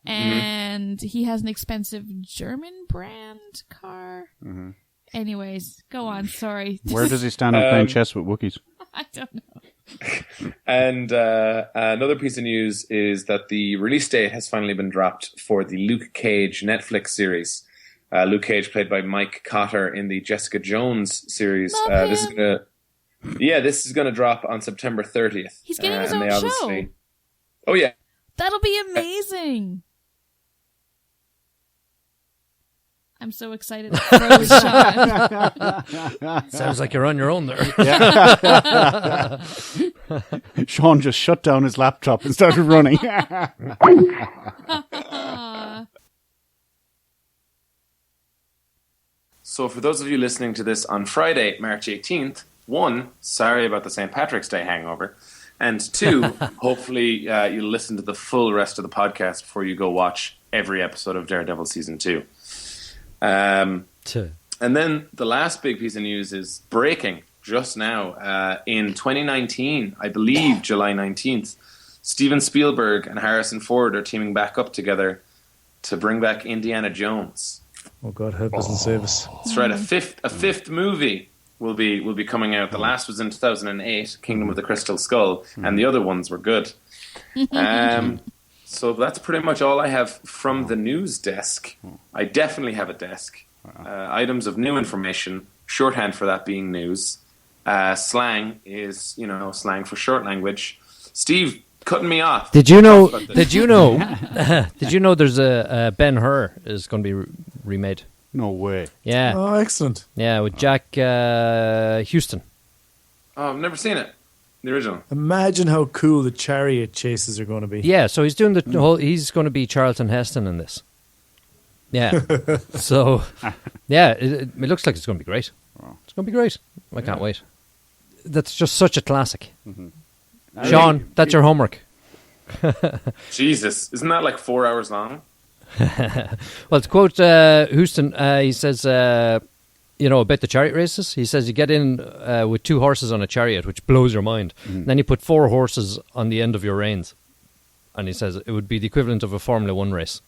and he has an expensive German brand car. Mm-hmm. Anyways, go on, sorry. Where does he stand on playing chess with Wookiees? I don't know. And another piece of news is that the release date has finally been dropped for the Luke Cage Netflix series. Luke Cage, played by Mike Cotter in the Jessica Jones series. This is gonna drop on September 30th. He's getting his own show. Oh yeah, that'll be amazing. I'm so excited. Sounds like you're on your own there. Yeah. Sean just shut down his laptop and started running. So for those of you listening to this on Friday, March 18th, 1, sorry about the St. Patrick's Day hangover, and 2, hopefully you'll listen to the full rest of the podcast before you go watch every episode of Daredevil Season 2. And then the last big piece of news is breaking just now. In 2019, I believe July 19th, Steven Spielberg and Harrison Ford are teaming back up together to bring back Indiana Jones. Oh God, help us and save us! That's right. A fifth movie will be coming out. The last was in 2008, Kingdom of the Crystal Skull, and the other ones were good. So that's pretty much all I have from the news desk. I definitely have a desk. Items of new information, shorthand for that being news. Slang is, slang for short language. Steve, cutting me off. Did you know there's a Ben-Hur is going to be remade? No way. Yeah. Oh, excellent. Yeah, with Jack Houston. Oh, I've never seen it. The original. Imagine how cool the chariot chases are going to be. Yeah, so he's doing the whole. He's going to be Charlton Heston in this. Yeah. So, yeah, it looks like it's going to be great. It's going to be great. I can't wait. That's just such a classic. Mm-hmm. Sean, that's your homework. Jesus, isn't that like 4 hours long? Well, to quote Houston, he says, about the chariot races, he says you get in with 2 horses on a chariot, which blows your mind. Mm-hmm. Then you put 4 horses on the end of your reins. And he says it would be the equivalent of a Formula 1 race.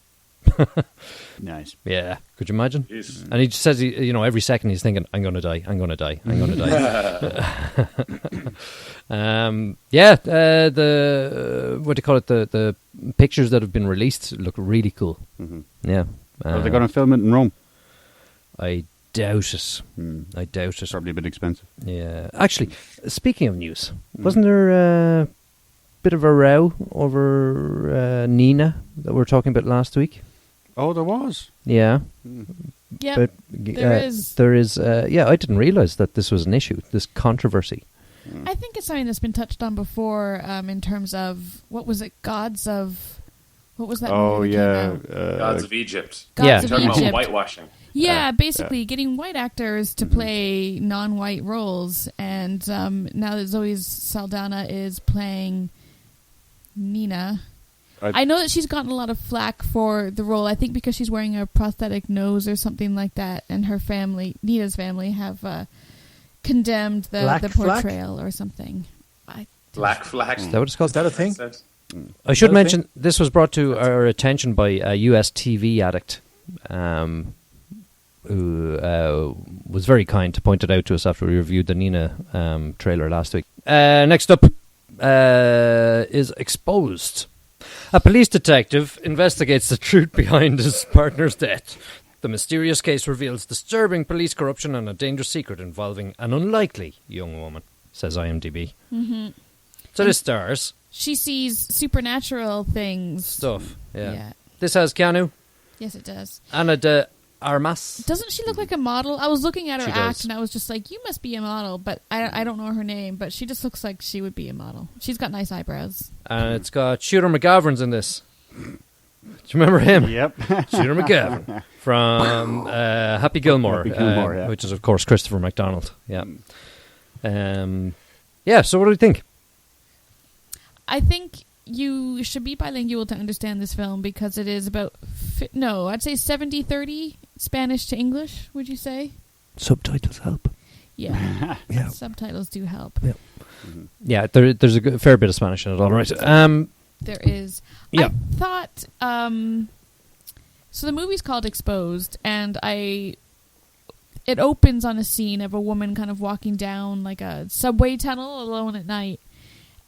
Nice. Yeah. Could you imagine? Jesus. And he just says, every second he's thinking, I'm going to die, I'm going to die, I'm going to die. What do you call it? The pictures that have been released look really cool. Mm-hmm. Yeah. Are they going to film it in Rome? I doubt it. I doubt it. Probably a bit expensive. Yeah. Actually, speaking of news, wasn't there a bit of a row over Nina that we were talking about last week? Oh, there was. Yeah. Yeah, but, there is. There is. I didn't realize that this was an issue, this controversy. I think it's something that's been touched on before in terms of, what was it, Gods of... What was that movie that came out? Gods of Egypt. Gods of Talking Egypt. about whitewashing. Yeah, basically getting white actors to play non-white roles. And now that Zoe Saldana is playing Nina... I know that she's gotten a lot of flack for the role, I think because she's wearing a prosthetic nose or something like that, and her family, Nina's family, have condemned the portrayal or something. Black flag. Is that what it's called? Is that a thing? I should mention, this was brought to our attention by a US TV addict who was very kind to point it out to us after we reviewed the Nina trailer last week. Next up is Exposed. A police detective investigates the truth behind his partner's death. The mysterious case reveals disturbing police corruption and a dangerous secret involving an unlikely young woman, says IMDb. Mm-hmm. So this stars. She sees supernatural things. Stuff, yeah. This has Keanu. Yes, it does. Ana de Armas. Doesn't she look like a model? I was looking at her act and I was just like, you must be a model, but I don't know her name, but she just looks like she would be a model. She's got nice eyebrows. And it's got Shooter McGavran's in this. Do you remember him? Yep. Shooter McGavran from Happy Gilmore, which is, of course, Christopher McDonald. Yeah. So what do you think? I think you should be bilingual to understand this film because it is about, I'd say 70-30. Spanish to English, would you say? Subtitles help. Yeah. Yeah. Subtitles do help. Yeah. Yeah, there's a fair bit of Spanish in it, all right. There is. Yeah. I thought... so the movie's called Exposed, and it opens on a scene of a woman kind of walking down like a subway tunnel alone at night.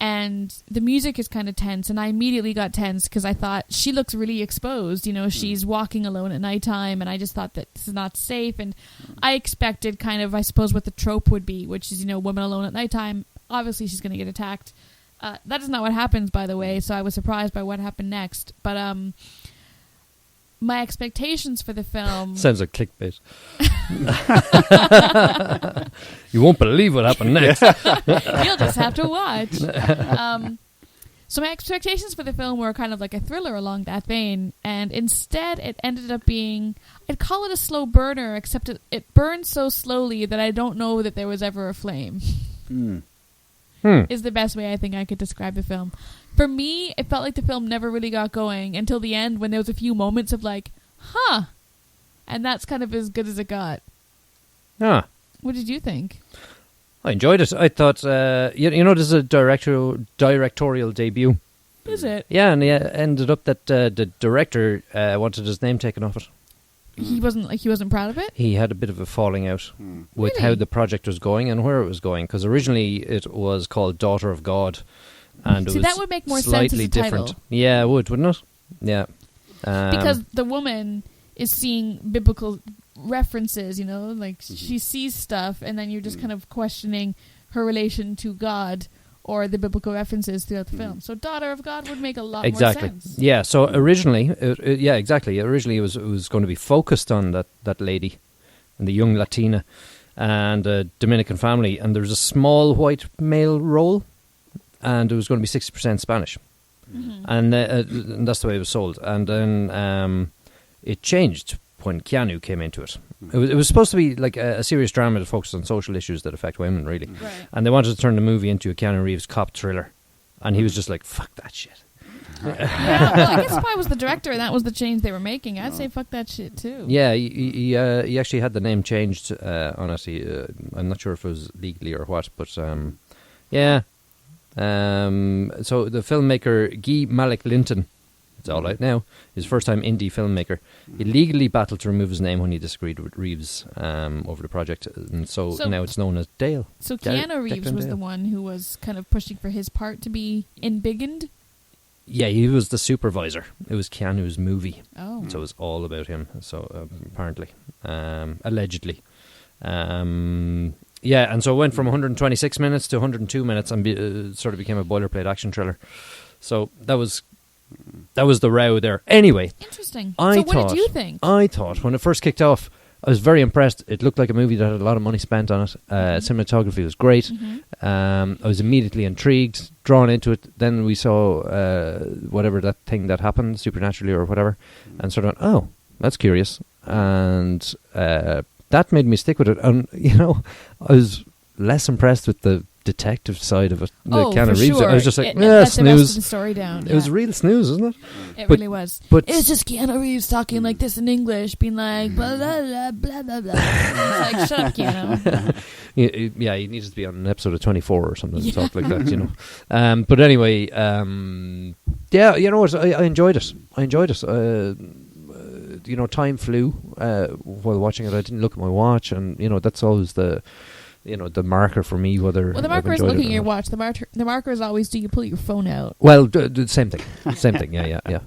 And the music is kind of tense, and I immediately got tense because I thought, she looks really exposed. You know, she's walking alone at nighttime, and I just thought that this is not safe. And I expected kind of, I suppose, what the trope would be, which is, you know, woman alone at nighttime. Obviously, she's going to get attacked. That is not what happens, by the way, so I was surprised by what happened next. But my expectations for the film... Sounds like clickbait. You won't believe what happened next. You'll just have to watch. So my expectations for the film were kind of like a thriller along that vein, and instead it ended up being... I'd call it a slow burner, except it burned so slowly that I don't know that there was ever a flame. Is the best way I think I could describe the film. For me, it felt like the film never really got going until the end, when there was a few moments of like, huh. And that's kind of as good as it got. Ah. What did you think? I enjoyed it. I thought, you know, this is a directorial debut. Is it? Yeah, and it ended up that the director wanted his name taken off it. He wasn't proud of it? He had a bit of a falling out with how the project was going and where it was going, because originally it was called Daughter of God, and it was that would make more slightly sense as a different. title. Yeah, it would, wouldn't it? Yeah, because the woman is seeing biblical references, you know, like she sees stuff, and then you're just kind of questioning her relation to God or the biblical references throughout the film. So Daughter of God would make a lot more sense. Yeah, so originally, exactly. Originally it was going to be focused on that lady and the young Latina and a Dominican family, and there's a small white male role, and it was going to be 60% Spanish. And that's the way it was sold. And then it changed when Keanu came into it. It was supposed to be like a serious drama that focused on social issues that affect women, really. Right. And they wanted to turn the movie into a Keanu Reeves cop thriller. And he was just like, fuck that shit. Yeah, well, I guess if I was the director and that was the change they were making, I'd say fuck that shit too. Yeah, he actually had the name changed on it. I'm not sure if it was legally or what, but yeah. So the filmmaker Guy Malik Linton, it's all out now, his first time indie filmmaker, he legally battled to remove his name when he disagreed with Reeves over the project, and so now it's known as Dale. So Keanu Reeves was the one who was kind of pushing for his part to be embiggened? Yeah, he was the supervisor. It was Keanu's movie. Oh. So it was all about him, so apparently. Allegedly. Yeah, and so it went from 126 minutes to 102 minutes and sort of became a boilerplate action thriller. So that was the row there. Anyway. Interesting. So what did you think? I thought, when it first kicked off, I was very impressed. It looked like a movie that had a lot of money spent on it. Cinematography was great. I was immediately intrigued, drawn into it. Then we saw whatever that thing that happened, supernaturally or whatever, and sort of, oh, that's curious. And that made me stick with it. And, you know, I was less impressed with the detective side of it. Keanu Reeves. Sure. I was just like, that's snooze. The rest of the story down. It was a real snooze, wasn't it? It really was. But it's just Keanu Reeves talking like this in English, being like blah blah blah blah blah. It's like, shut up, Keanu. Yeah, he needs to be on an episode of 24 or something to talk like that, you know. But anyway, yeah, you know what? I enjoyed it. You know, time flew while watching it. I didn't look at my watch, and you know that's always the marker for me whether. Well, the marker is looking at your watch. The marker is always, do you pull your phone out? Well, the same thing. Same thing. Yeah.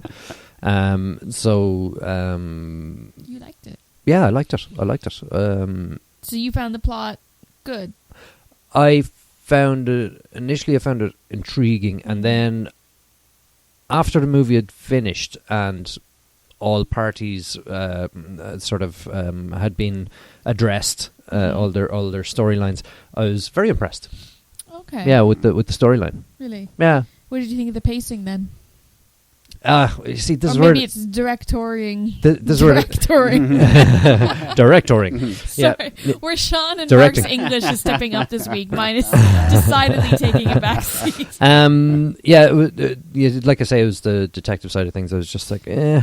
So. You liked it. Yeah, I liked it. So you found the plot good? I found it intriguing, and then after the movie had finished and all parties sort of had been addressed, all their storylines, I was very impressed. Okay. Yeah, with the storyline. Really? Yeah. What did you think of the pacing then? You see, this or is maybe where it's directoring. Directoring. Sorry, where Sean and Mark's English is stepping up this week. Mine is decidedly taking a backseat. Yeah, like I say, it was the detective side of things. I was just like, yeah.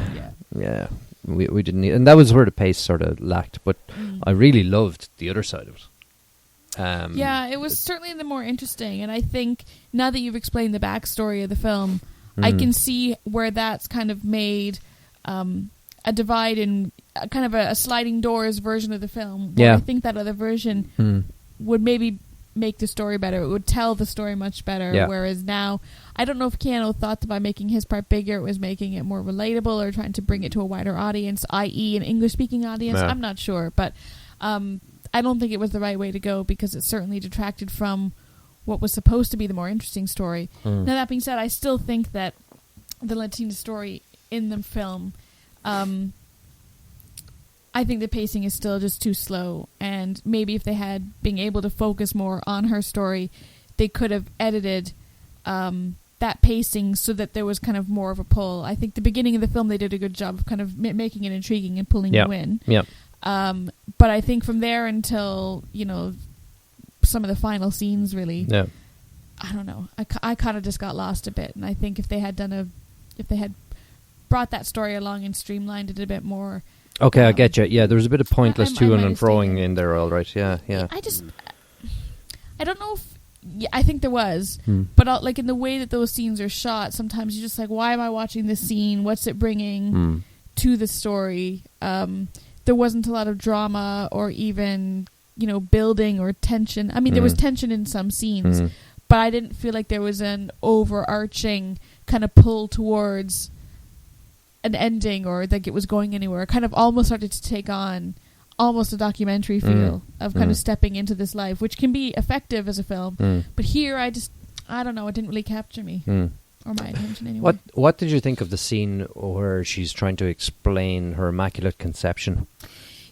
we didn't need, and that was where the pace sort of lacked. But I really loved the other side of it. Yeah, it was certainly the more interesting, and I think now that you've explained the backstory of the film, I can see where that's kind of made a divide in kind of a sliding doors version of the film. Where I think that other version would maybe make the story better. It would tell the story much better. Whereas now, I don't know if Keanu thought that by making his part bigger, it was making it more relatable or trying to bring it to a wider audience, i.e. an English-speaking audience. No. I'm not sure, but I don't think it was the right way to go because it certainly detracted from what was supposed to be the more interesting story. Now, that being said, I still think that the Latina story in the film, I think the pacing is still just too slow, and maybe if they had been able to focus more on her story, they could have edited that pacing so that there was kind of more of a pull. I think the beginning of the film, they did a good job of kind of making it intriguing and pulling you in. But I think from there until, some of the final scenes, really, I don't know. I kind of just got lost a bit, and I think if they had brought that story along and streamlined it a bit more. Okay, I get you. Yeah, there was a bit of pointless to and froing in there, all right. Yeah. I don't know if. Yeah, I think there was, but like in the way that those scenes are shot, sometimes you're just like, why am I watching this scene? What's it bringing to the story? There wasn't a lot of drama or even, building or tension. I mean, there was tension in some scenes, but I didn't feel like there was an overarching kind of pull towards an ending or like it was going anywhere. It kind of almost started to take on almost a documentary feel of kind of stepping into this life, which can be effective as a film. But here, I don't know, it didn't really capture me. Or my attention anyway. What did you think of the scene where she's trying to explain her Immaculate Conception?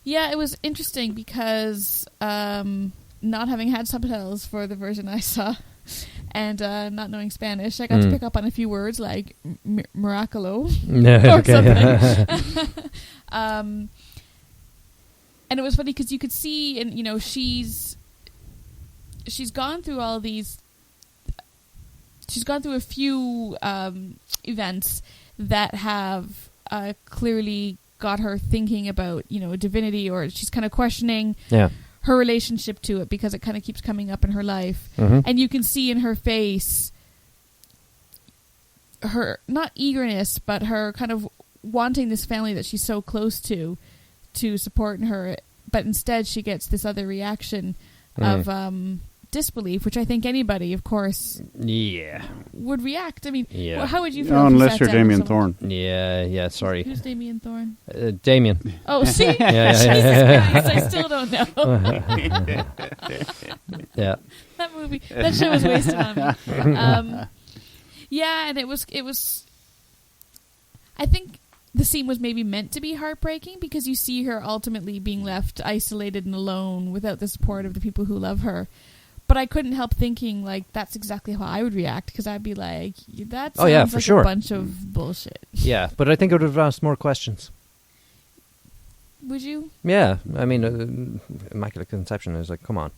Yeah, it was interesting because not having had subtitles for the version I saw and not knowing Spanish, I got to pick up on a few words like miraculo or something. And it was funny because you could see, and she's gone through all these. She's gone through a few events that have clearly got her thinking about, divinity, or she's kind of questioning her relationship to it because it kind of keeps coming up in her life. And you can see in her face her, not eagerness, but her kind of wanting this family that she's so close to support her. But instead she gets this other reaction of disbelief, which I think anybody, of course, would react. I mean, how would you feel? Unless you're Damien Thorne. Yeah. Sorry. Who's Damien Thorne? Damien. Oh, see, Jesus Christ, I still don't know. That movie, that show was wasted on me. And it was. I think the scene was maybe meant to be heartbreaking because you see her ultimately being left isolated and alone without the support of the people who love her. But I couldn't help thinking, like, that's exactly how I would react, because I'd be like, that sounds like a bunch of bullshit. Yeah, but I think I would have asked more questions. Would you? Yeah, I mean, Immaculate Conception is like, come on.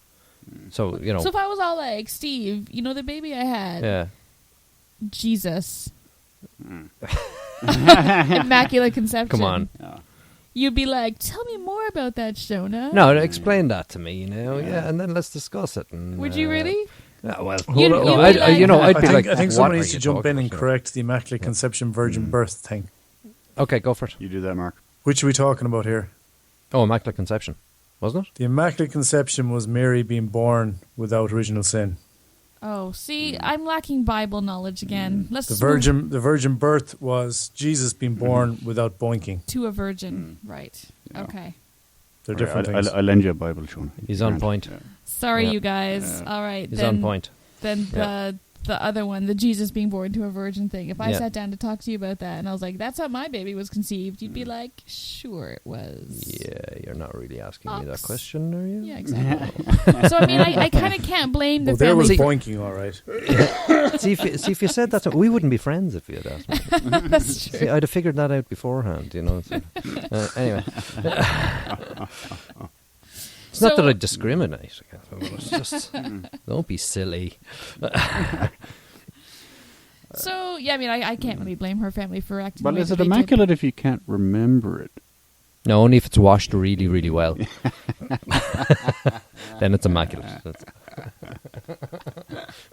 So, So if I was all like, Steve, the baby I had? Yeah. Jesus. Immaculate Conception. Come on. You'd be like, tell me more about that, Shona. No, explain that to me, and then let's discuss it. And, would you really? Well, I'd be like, I think someone needs to jump in and correct the Immaculate Conception virgin birth thing. Okay, go for it. You do that, Mark. Which are we talking about here? Oh, Immaculate Conception, wasn't it? The Immaculate Conception was Mary being born without original sin. Oh, see, I'm lacking Bible knowledge again. The virgin birth was Jesus being born without boinking. To a virgin, right. Yeah. Okay. They're different things. I'll lend you a Bible, Sean. He's on point. Yeah. Sorry, you guys. All right. He's on point. Then the other one, the Jesus being born to a virgin thing. If I sat down to talk to you about that and I was like, that's how my baby was conceived, you'd be like, sure it was. Yeah, you're not really asking me that question, are you? Yeah, exactly. So, I mean, I kind of can't blame the family. There was boinking, all right. See, if you said that, we wouldn't be friends if you had asked me. That's true. See, I'd have figured that out beforehand, So, anyway. It's not that I discriminate. It's just, don't be silly. So, yeah, I mean, I can't really blame her family for acting. But is it immaculate if you can't remember it? No, only if it's washed really, really well. Then it's immaculate.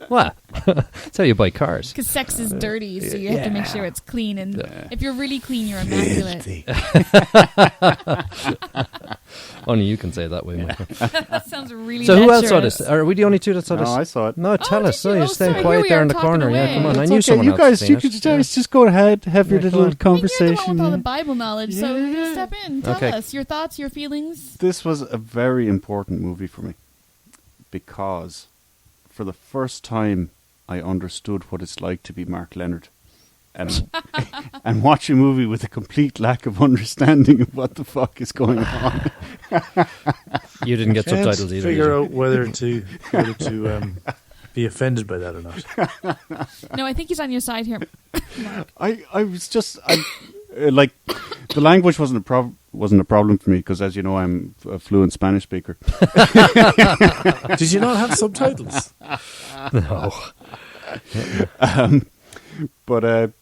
What? That's how you buy cars. Because sex is dirty, so you have to make sure it's clean. And if you're really clean, you're immaculate. Only you can say it that way, Michael. That sounds really So who else saw lecherous. this? Are we the only two that saw this? No, I saw it. No, tell us. did you? You're Oh, staying sorry, quiet here we there are in the talking corner. Yeah, away. come on. I It's knew okay. someone You else guys, had you seen could it. just go ahead, have your Yeah, little come on. You're the one conversation. with all the Bible knowledge, so step in. Tell Okay. us your thoughts, your feelings. This was a very important movie for me because for the first time I understood what it's like to be Mark Leonard and watch a movie with a complete lack of understanding of what the fuck is going on. You didn't get Can't subtitles either. figure did you? out whether to be offended by that or not. No, I think he's on your side here. I was just like the language wasn't a problem for me because, as you know, I'm a fluent Spanish speaker. Did you not have subtitles? No. But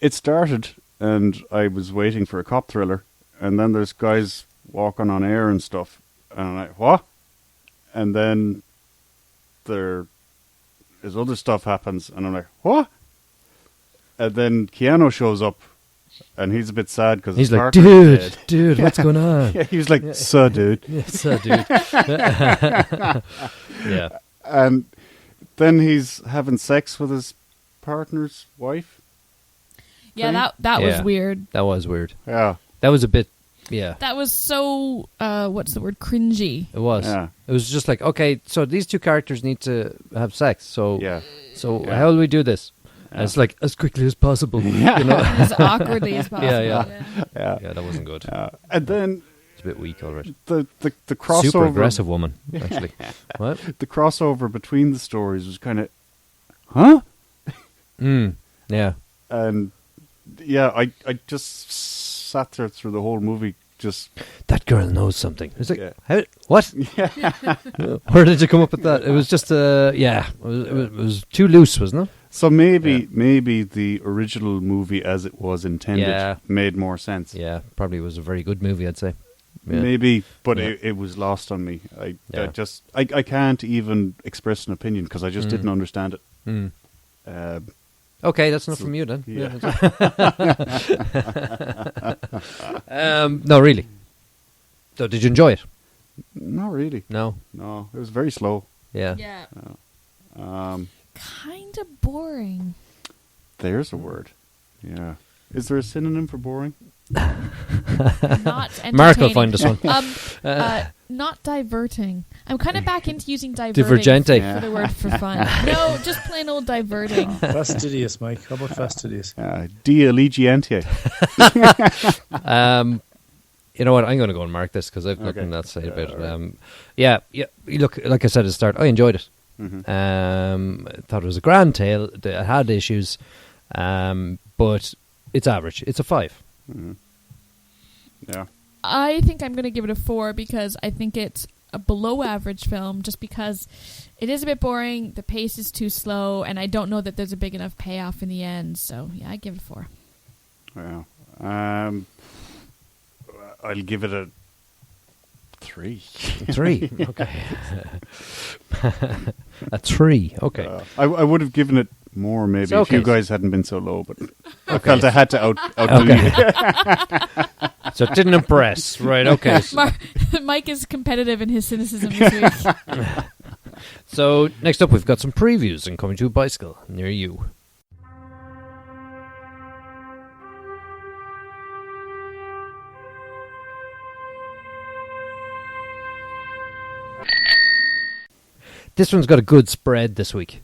it started and I was waiting for a cop thriller, and then there's guys walking on air and stuff, and I'm like, what? And then there is other stuff happens, and I'm like, what? And then Keanu shows up, and he's a bit sad because He's his like, partner's dead. dude, what's going on? Yeah, he was like, so dude. Yes, dude. Yeah. And then he's having sex with his partner's wife. Yeah, that was Yeah. weird. That was weird. Yeah. That was a bit, yeah. That was so, what's the word, cringy. It was. Yeah. It was just like, okay, so these two characters need to have sex. So, Yeah. so Yeah. how will we do this? And it's like, as quickly as possible. Yeah. You know? As awkwardly as possible. Yeah. Yeah. Yeah, that wasn't good. And then It's a bit weak already. the crossover. Super aggressive woman, actually. What? The crossover between the stories was kind of, huh? Yeah. And yeah, I just sat there through the whole movie. Just That girl knows something. It's like, Yeah. how, what? Where did you come up with that? It was just, it was too loose, wasn't it? so maybe the original movie as it was intended made more sense. Yeah, probably was a very good movie, I'd say. Yeah. Maybe, but Yeah. it was lost on me. I can't even express an opinion because I just didn't understand it. Okay, that's enough from you then. Yeah. No, really. So, did you enjoy it? Not really. No. No, it was very slow. Yeah. Yeah. Um, Kind of boring. there's a word. Yeah. Is there a synonym for boring? Not entertaining. Mark will find us one. Not diverting. I'm kind of back into using Divergente. for the word for fun. No, just plain old diverting. Fastidious, Mike. How about fastidious? De Allegiant. You know what? I'm going to go and mark this because I've nothing else to say about it. Yeah. Look, like I said at the start, I enjoyed it. Thought it was a grand tale. It had issues, but it's average. It's a 5. Yeah. I think I'm going to give it a 4 because I think it's a below average film just because it is a bit boring, the pace is too slow, and I don't know that there's a big enough payoff in the end. So, yeah, I give it a 4. Yeah. I'll give it a 3. 3. Okay. A 3. Okay. I would have given it more maybe if you guys hadn't been so low, but I felt I had to outdo you. So it didn't impress. Right, okay. Mike is competitive in his cynicism this week. So next up we've got some previews and Coming to a Bicycle near you. This one's got a good spread this week.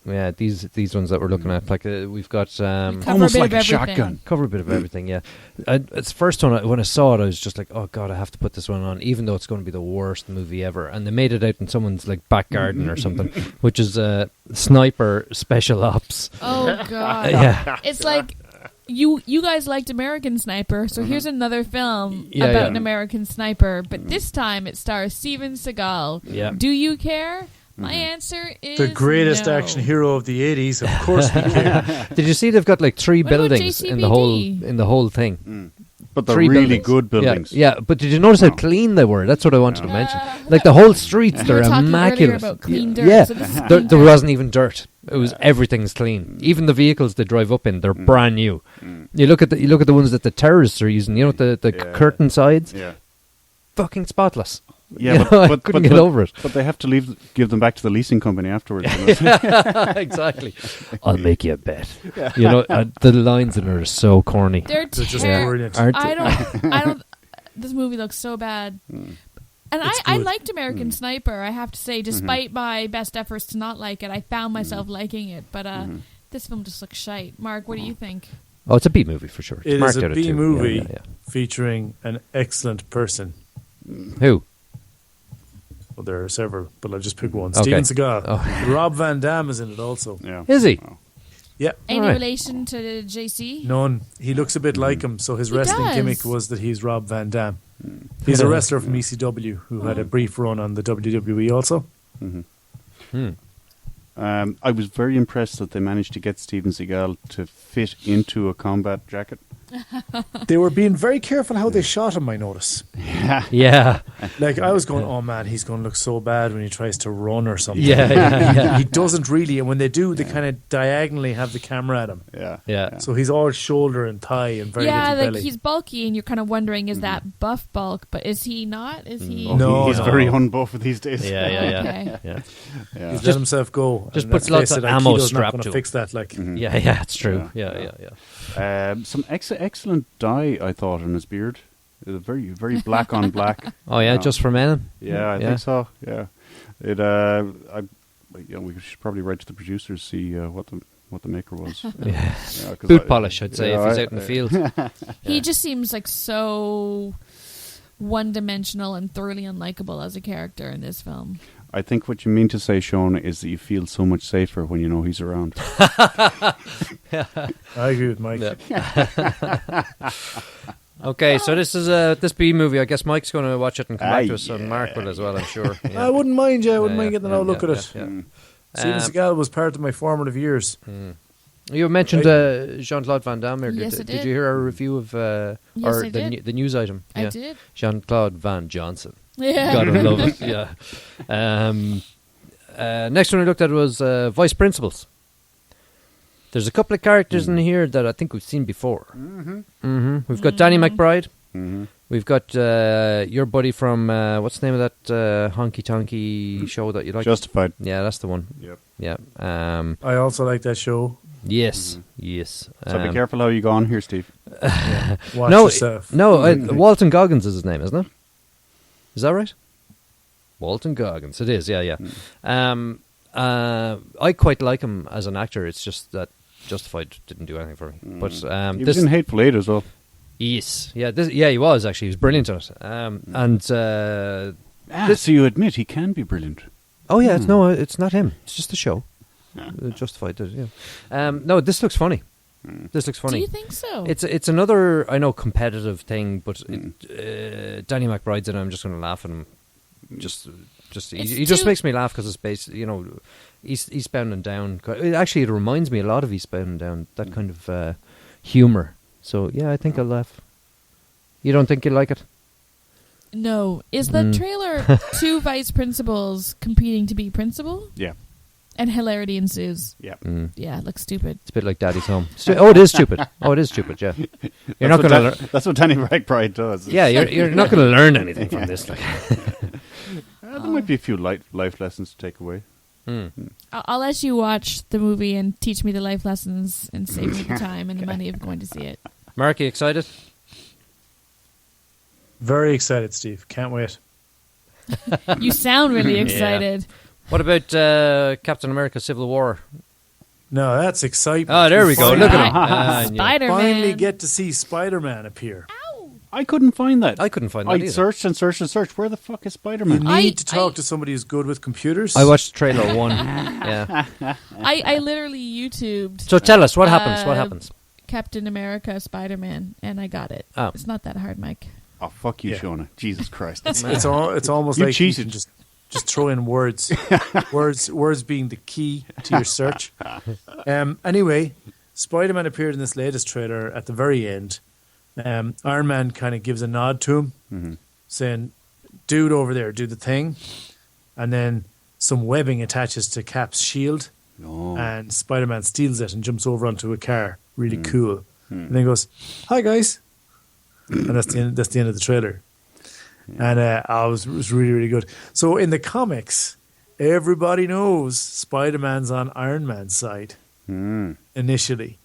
Yeah, these ones that we're looking at, like we've got almost like a shotgun. Cover a bit of everything. Yeah, it's the first one when I saw it, I was just like, oh god, I have to put this one on, even though it's going to be the worst movie ever. And they made it out in someone's like back garden or something, which is Sniper Special Ops. Oh god, yeah, it's like. You guys liked American Sniper, so here's another film about an American sniper, but this time it stars Steven Seagal. Yeah. Do you care? My answer is the greatest no. action hero of the 80s. Of course we care. Did you see they've got like 3 What about buildings in the whole thing? But they're 3 really buildings. good buildings. Yeah, but did you notice how clean they were? That's what I wanted to mention. Like the whole streets, You they're were talking immaculate. earlier about clean dirt. Yeah, So this is there clean dirt. wasn't even dirt. It was everything's clean. Even the vehicles they drive up in, they're brand new. You look at the ones that the terrorists are using. You know, the curtain sides, fucking spotless. Yeah, You know, I couldn't get over it. But they have to give them back to the leasing company afterwards. Exactly. I'll make you a bet. You know, the lines in it are so corny. They're just brilliant. brilliant. I don't. This movie looks so bad. And I liked American Sniper, I have to say, despite my best efforts to not like it. I found myself liking it, but this film just looks shite. Mark, what do you think? Oh, it's a B movie for sure. It Marked is a out at B 2. movie Yeah. featuring an excellent person. Who? Well, there are several, but I'll just pick one. Okay. Steven Seagal. Oh. Rob Van Dam is in it also. Yeah. Is he? Yeah. Any Alright. relation to JC? None. He looks a bit like him, so his wrestling does. gimmick was that he's Rob Van Dam. He's a wrestler from ECW who had a brief run on the WWE also. I was very impressed that they managed to get Steven Seagal to fit into a combat jacket. They were being very careful how they shot him, I notice. Yeah. Like, I was going, oh man, he's going to look so bad when he tries to run or something. Yeah. He doesn't really, and when they do, they kind of diagonally have the camera at him. Yeah. So he's all shoulder and thigh and very little belly. He's bulky, and you're kind of wondering, is that buff bulk? But is he not? Is he? No, he's no. very unbuff these days. Okay. Yeah. He's let himself go. just and puts let's lots face of it, ammo Aikido's not strapped gonna to him. fix that. Like, Yeah, it's true. Yeah. Some excellent dye, I thought, on his beard. Very, very black on black. Oh yeah, just for men. Yeah, I think so. Yeah, it. We should probably write to the producers, see what the maker was. Yeah. 'Cause Boot polish, I'd say, if he's out in the field. He just seems like so one-dimensional and thoroughly unlikable as a character in this film. I think what you mean to say, Sean, is that you feel so much safer when you know he's around. I agree with Mike. Okay, so this is this B movie. I guess Mike's going to watch it and come back to us, and Mark will as well, I'm sure. Yeah. I wouldn't mind. I wouldn't mind getting an old look at it. Yeah. Steven Seagal was part of my formative years. You mentioned Jean-Claude Van Damme. Yes, I Did did. you hear our review of Yes, I did. the news item? I did. Jean-Claude Van Johnson. Yeah. Gotta love it. Yeah. Next one I looked at was Vice Principals. There's a couple of characters in here that I think we've seen before. We've got Danny McBride. We've got your buddy from what's the name of that honky tonky show that you like? Justified. Yeah, that's the one. Yep. Yeah. I also like that show. Yes. So be careful how you go on here, Steve. Watch No, yourself. Walton Goggins is his name, isn't it? Is that right? Walton Goggins. It is. Yeah. I quite like him as an actor. It's just that Justified didn't do anything for me. But He was in Hateful Eight as well. Yes, he was actually. He was brilliant in it. So you admit he can be brilliant. Oh yeah, it's not him. It's just the show. Justified did it. Yeah. No, this looks funny. This looks funny. Do you think so? It's another competitive thing, but Danny McBride's in it. I'm just going to laugh at him. He just makes me laugh because it's based, Eastbound and Down. Actually, it reminds me a lot of Eastbound and Down. That kind of humor. So yeah, I think I'll laugh. You don't think you'll like it? No. Is the trailer two vice principals competing to be principal? Yeah. And hilarity ensues. Yeah. Yeah, it looks stupid. It's a bit like Daddy's Home. It is stupid. It is stupid. Yeah. You're not going to learn. That's what Danny McBride does. Yeah, you're not going to learn anything from this. Like. There might be a few life lessons to take away. I'll let you watch the movie and teach me the life lessons and save me the time and the money of going to see it. Mark, you excited? Very excited, Steve. Can't wait. You sound really excited. What about Captain America: Civil War? No, that's exciting. Oh, there we go. Look at him. Spider-Man. Finally get to see Spider-Man appear. I couldn't find that. I couldn't find that I either. searched and searched and searched. Where the fuck is You Spider-Man? need to talk to somebody who's good with computers. I watched trailer 1. Yeah. I literally YouTubed. So tell us what happens. What happens? Captain America, Spider-Man, and I got it. Oh. It's not that hard, Mike. Oh, fuck you, Yeah. Shona. Jesus Christ. It's almost You like cheated. you can just throw in words. words being the key to your search. Anyway, Spider-Man appeared in this latest trailer at the very end, Iron Man kind of gives a nod to him, saying, "Dude over there, do the thing," and then some webbing attaches to Cap's shield, and Spider-Man steals it and jumps over onto a car. Really cool. And then he goes, "Hi guys," and that's the end of the trailer. And it was really, really good. So in the comics, everybody knows Spider-Man's on Iron Man's side initially.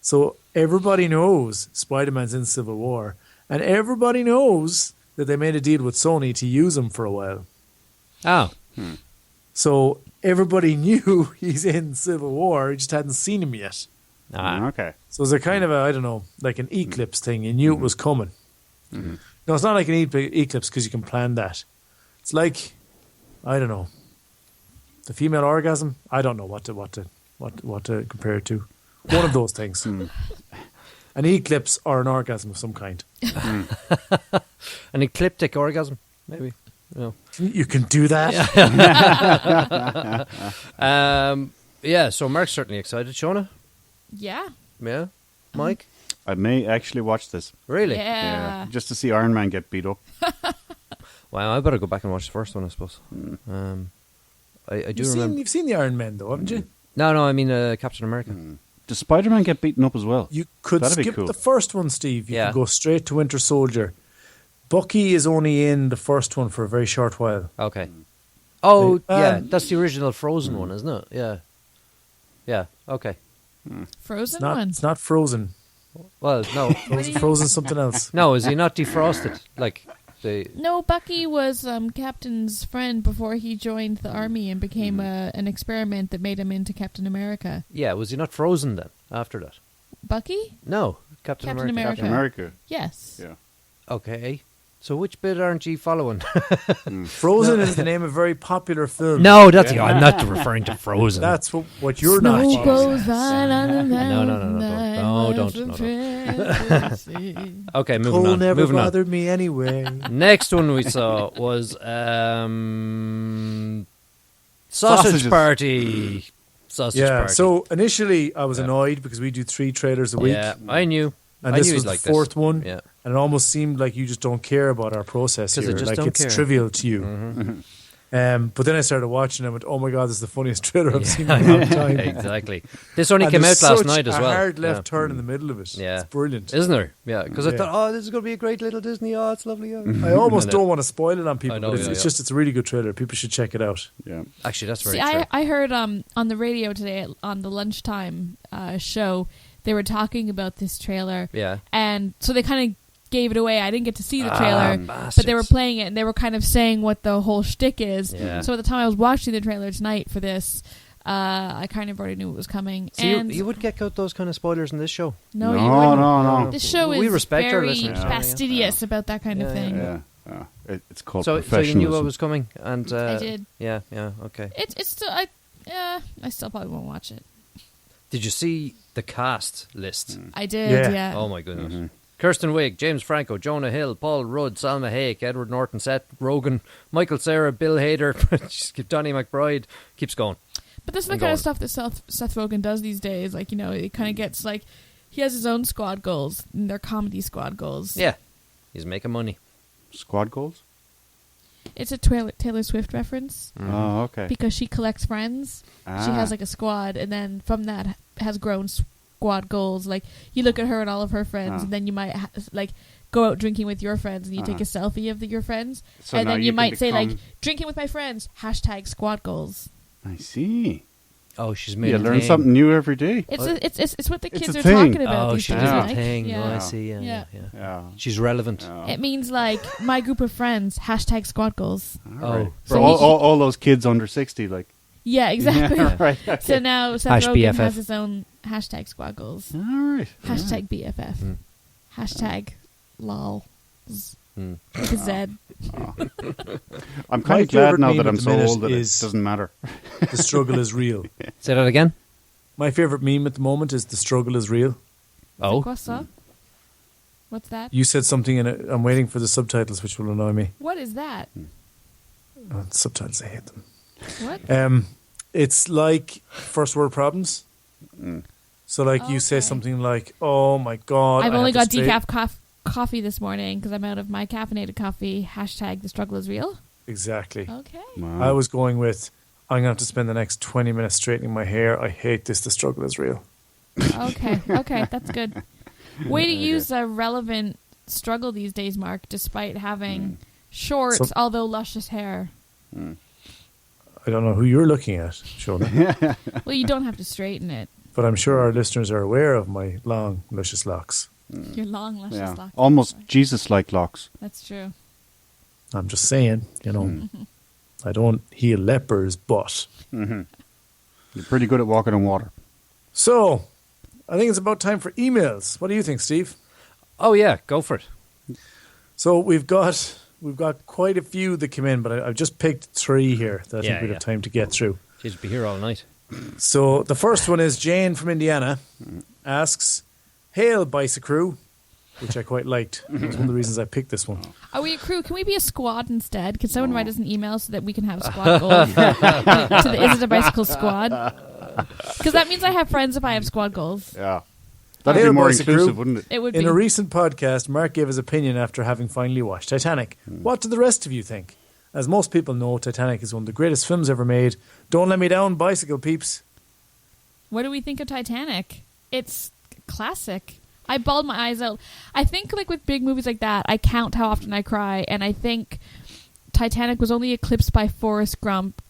So everybody knows Spider-Man's in Civil War, and everybody knows that they made a deal with Sony to use him for a while. Oh. So everybody knew he's in Civil War, he just hadn't seen him yet. Okay. So it's a kind of I don't know, like an eclipse thing. You knew it was coming. No, it's not like an eclipse because you can plan that. It's like, I don't know, the female orgasm. I don't know what to compare it to. One of those things. An eclipse or an orgasm of some kind. An ecliptic orgasm, maybe. No. You can do that. Yeah. So Mark's certainly excited. Shona? Yeah. Yeah. Mike? I may actually watch this. Really? Yeah. Just to see Iron Man get beat up. Wow, I better go back and watch the first one, I suppose. I do remember. You've seen the Iron Man, though, haven't you? No, I mean Captain America. Does Spider-Man get beaten up as well? You could That'd be skip cool. the first one, Steve. You can go straight to Winter Soldier. Bucky is only in the first one for a very short while. Okay. Oh, yeah, that's the original Frozen one, isn't it? Yeah. Yeah, okay. Frozen one? It's not Frozen. Well, no. Frozen something else. No, is he not defrosted? No, Bucky was Captain's friend before he joined the army and became an experiment that made him into Captain America. Yeah, was he not frozen then, after that? Bucky? No, Captain America. Captain America. Yes. Yeah. Okay. So which bit aren't you following? Frozen is the name of a very popular film. No, that's I'm not referring to Frozen. That's what you're not. Snow goes right on the No, don't. Okay, moving Cole on. never moving bothered me anyway. Next one we saw was Sausage Party. Sausage Party. So initially I was annoyed because we do 3 trailers a week. Yeah, I knew. And this was the 4th one. Yeah. And it almost seemed like you just don't care about our process here. Like it's trivial to you. But then I started watching and I went, oh my God, this is the funniest trailer I've seen in a long time. Exactly. This only came out last night as well. A hard left turn in the middle of it. Yeah. It's brilliant. Isn't there? Yeah. Because I thought, this is going to be a great little Disney. Oh, it's lovely. I almost don't want to spoil it on people, but it's a really good trailer. People should check it out. Yeah. Actually, that's very true. I heard on the radio today on the lunchtime show, they were talking about this trailer. Yeah. And so they kind of gave it away. I didn't get to see the trailer, but they were playing it and they were kind of saying what the whole shtick is. Yeah. So at the time I was watching the trailer tonight for this, I kind of already knew it was coming. So and you would get out those kind of spoilers in this show? No, you wouldn't. No. This show we is respect very our listeners. fastidious about that kind of thing. Yeah. It's called professionalism. So you knew what was coming? And I did. Yeah, okay. It's still, I still probably won't watch it. Did you see the cast list? I did, yeah. Oh my goodness. Mm-hmm. Kirsten Wiig, James Franco, Jonah Hill, Paul Rudd, Salma Hayek, Edward Norton, Seth Rogen, Michael Cera, Bill Hader, Donnie McBride. Keeps going. But this is the kind of stuff that Seth Rogen does these days. Like, it kind of gets like, he has his own squad goals, and they're comedy squad goals. Yeah. He's making money. Squad goals? It's a Taylor Swift reference. Oh, okay. Because she collects friends. She has like a squad, and then from that has grown squad goals. Like, you look at her and all of her friends, and then you might go out drinking with your friends, and you take a selfie of your friends, so and then you might say like, drinking with my friends, #squad goals. I see. Oh, she's made. You learn something new every day. It's what the kids are thing. talking about. Oh, these she days, does a thing. Yeah. Oh, I see. Yeah. She's relevant. It means like my group of friends #squad goals. Right. So all those kids under 60, like. Yeah, exactly. Yeah, right, okay. So now Seth Rogen has his own #squad goals. All right. #BFF. #lol. With a Z. I'm kind of glad now that I'm so old that it doesn't matter. The struggle is real. Say that again? My favourite meme at the moment is the struggle is real. Oh. Like, what's up? What's that? You said something in it. I'm waiting for the subtitles, which will annoy me. What is that? Oh, the subtitles, I hate them. What? It's like first world problems. So like you say something like, "Oh my God, I've only got decaf coffee this morning because I'm out of my caffeinated coffee. # the struggle is real. Exactly. Okay. Wow. I was going with, I'm going to have to spend the next 20 minutes straightening my hair. I hate this. The struggle is real. Okay, that's good. Way to use a relevant struggle these days, Mark, despite having short, although luscious hair. I don't know who you're looking at, Shona. Well, you don't have to straighten it. But I'm sure our listeners are aware of my long, luscious locks. Your long, luscious locks. Almost Jesus-like locks. That's true. I'm just saying, I don't heal lepers, but... You're pretty good at walking on water. So, I think it's about time for emails. What do you think, Steve? Oh, yeah, go for it. So, we've got quite a few that came in, but I've just picked 3 here that I think we'd have time to get through. She'll be here all night. So, the first one is Jane from Indiana asks, "Hail, Bicycle Crew," which I quite liked. That's one of the reasons I picked this one. Are we a crew? Can we be a squad instead? Can someone write us an email so that we can have a squad goals to the Is It a Bicycle squad? Because that means I have friends if I have squad goals. Yeah. That'd be more inclusive, wouldn't it? It would In be. a recent podcast, Mark gave his opinion after having finally watched Titanic. What do the rest of you think? As most people know, Titanic is one of the greatest films ever made. Don't let me down, bicycle peeps. What do we think of Titanic? It's classic. I bawled my eyes out. I think like with big movies like that, I count how often I cry, and I think Titanic was only eclipsed by Forrest Gump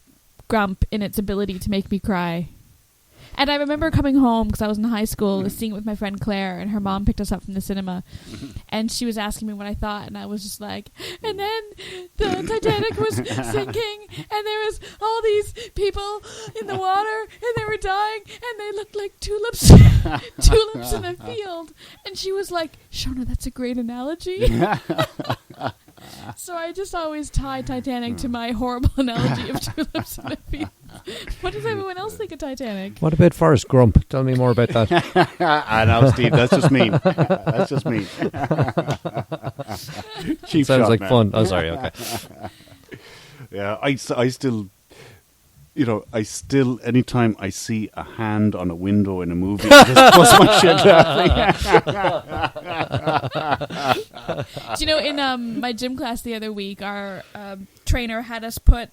in its ability to make me cry. And I remember coming home because I was in high school, seeing it with my friend Claire, and her mom picked us up from the cinema, and she was asking me what I thought, and I was just like, and then the Titanic was sinking, and there was all these people in the water, and they were dying, and they looked like tulips in a field. And she was like, "Shona, that's a great analogy." So I just always tie Titanic to my horrible analogy of tulips in a field. What does everyone else think of Titanic? What about Forrest Gump? Tell me more about that. I know, Steve. That's just mean. That's just mean. Cheap Sounds shot, like man. fun. Oh, sorry. Okay. Yeah, I still, anytime I see a hand on a window in a movie, I just bust my shit laughing. Do you know, in my gym class the other week, our trainer had us put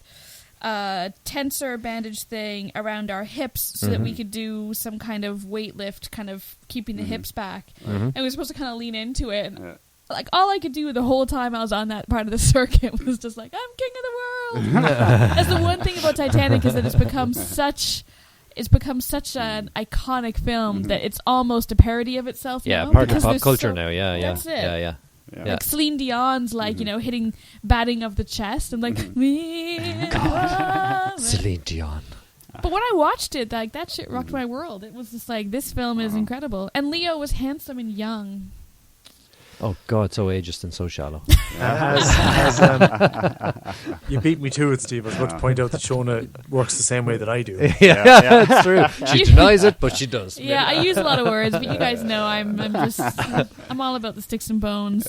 a tensor bandage thing around our hips so that we could do some kind of weight lift, kind of keeping the hips back. And we were supposed to kind of lean into it. And, like, all I could do the whole time I was on that part of the circuit was just like, I'm king of the world. That's the one thing about Titanic, is that it's become such an iconic film that it's almost a parody of itself now. Yeah, part of because pop there's culture now. Yeah. That's it. Yeah. Like Celine Dion's like, hitting batting of the chest and like Celine Dion. But when I watched it, like that shit rocked my world. It was just like, this film is incredible. And Leo was handsome and young. Oh God, so ageist and so shallow. You beat me to it, Steve. I was about to point out that Shona works the same way that I do. Yeah, it's true. She denies it, but she does. Yeah, I use a lot of words, but you guys know I'm all about the sticks and bones.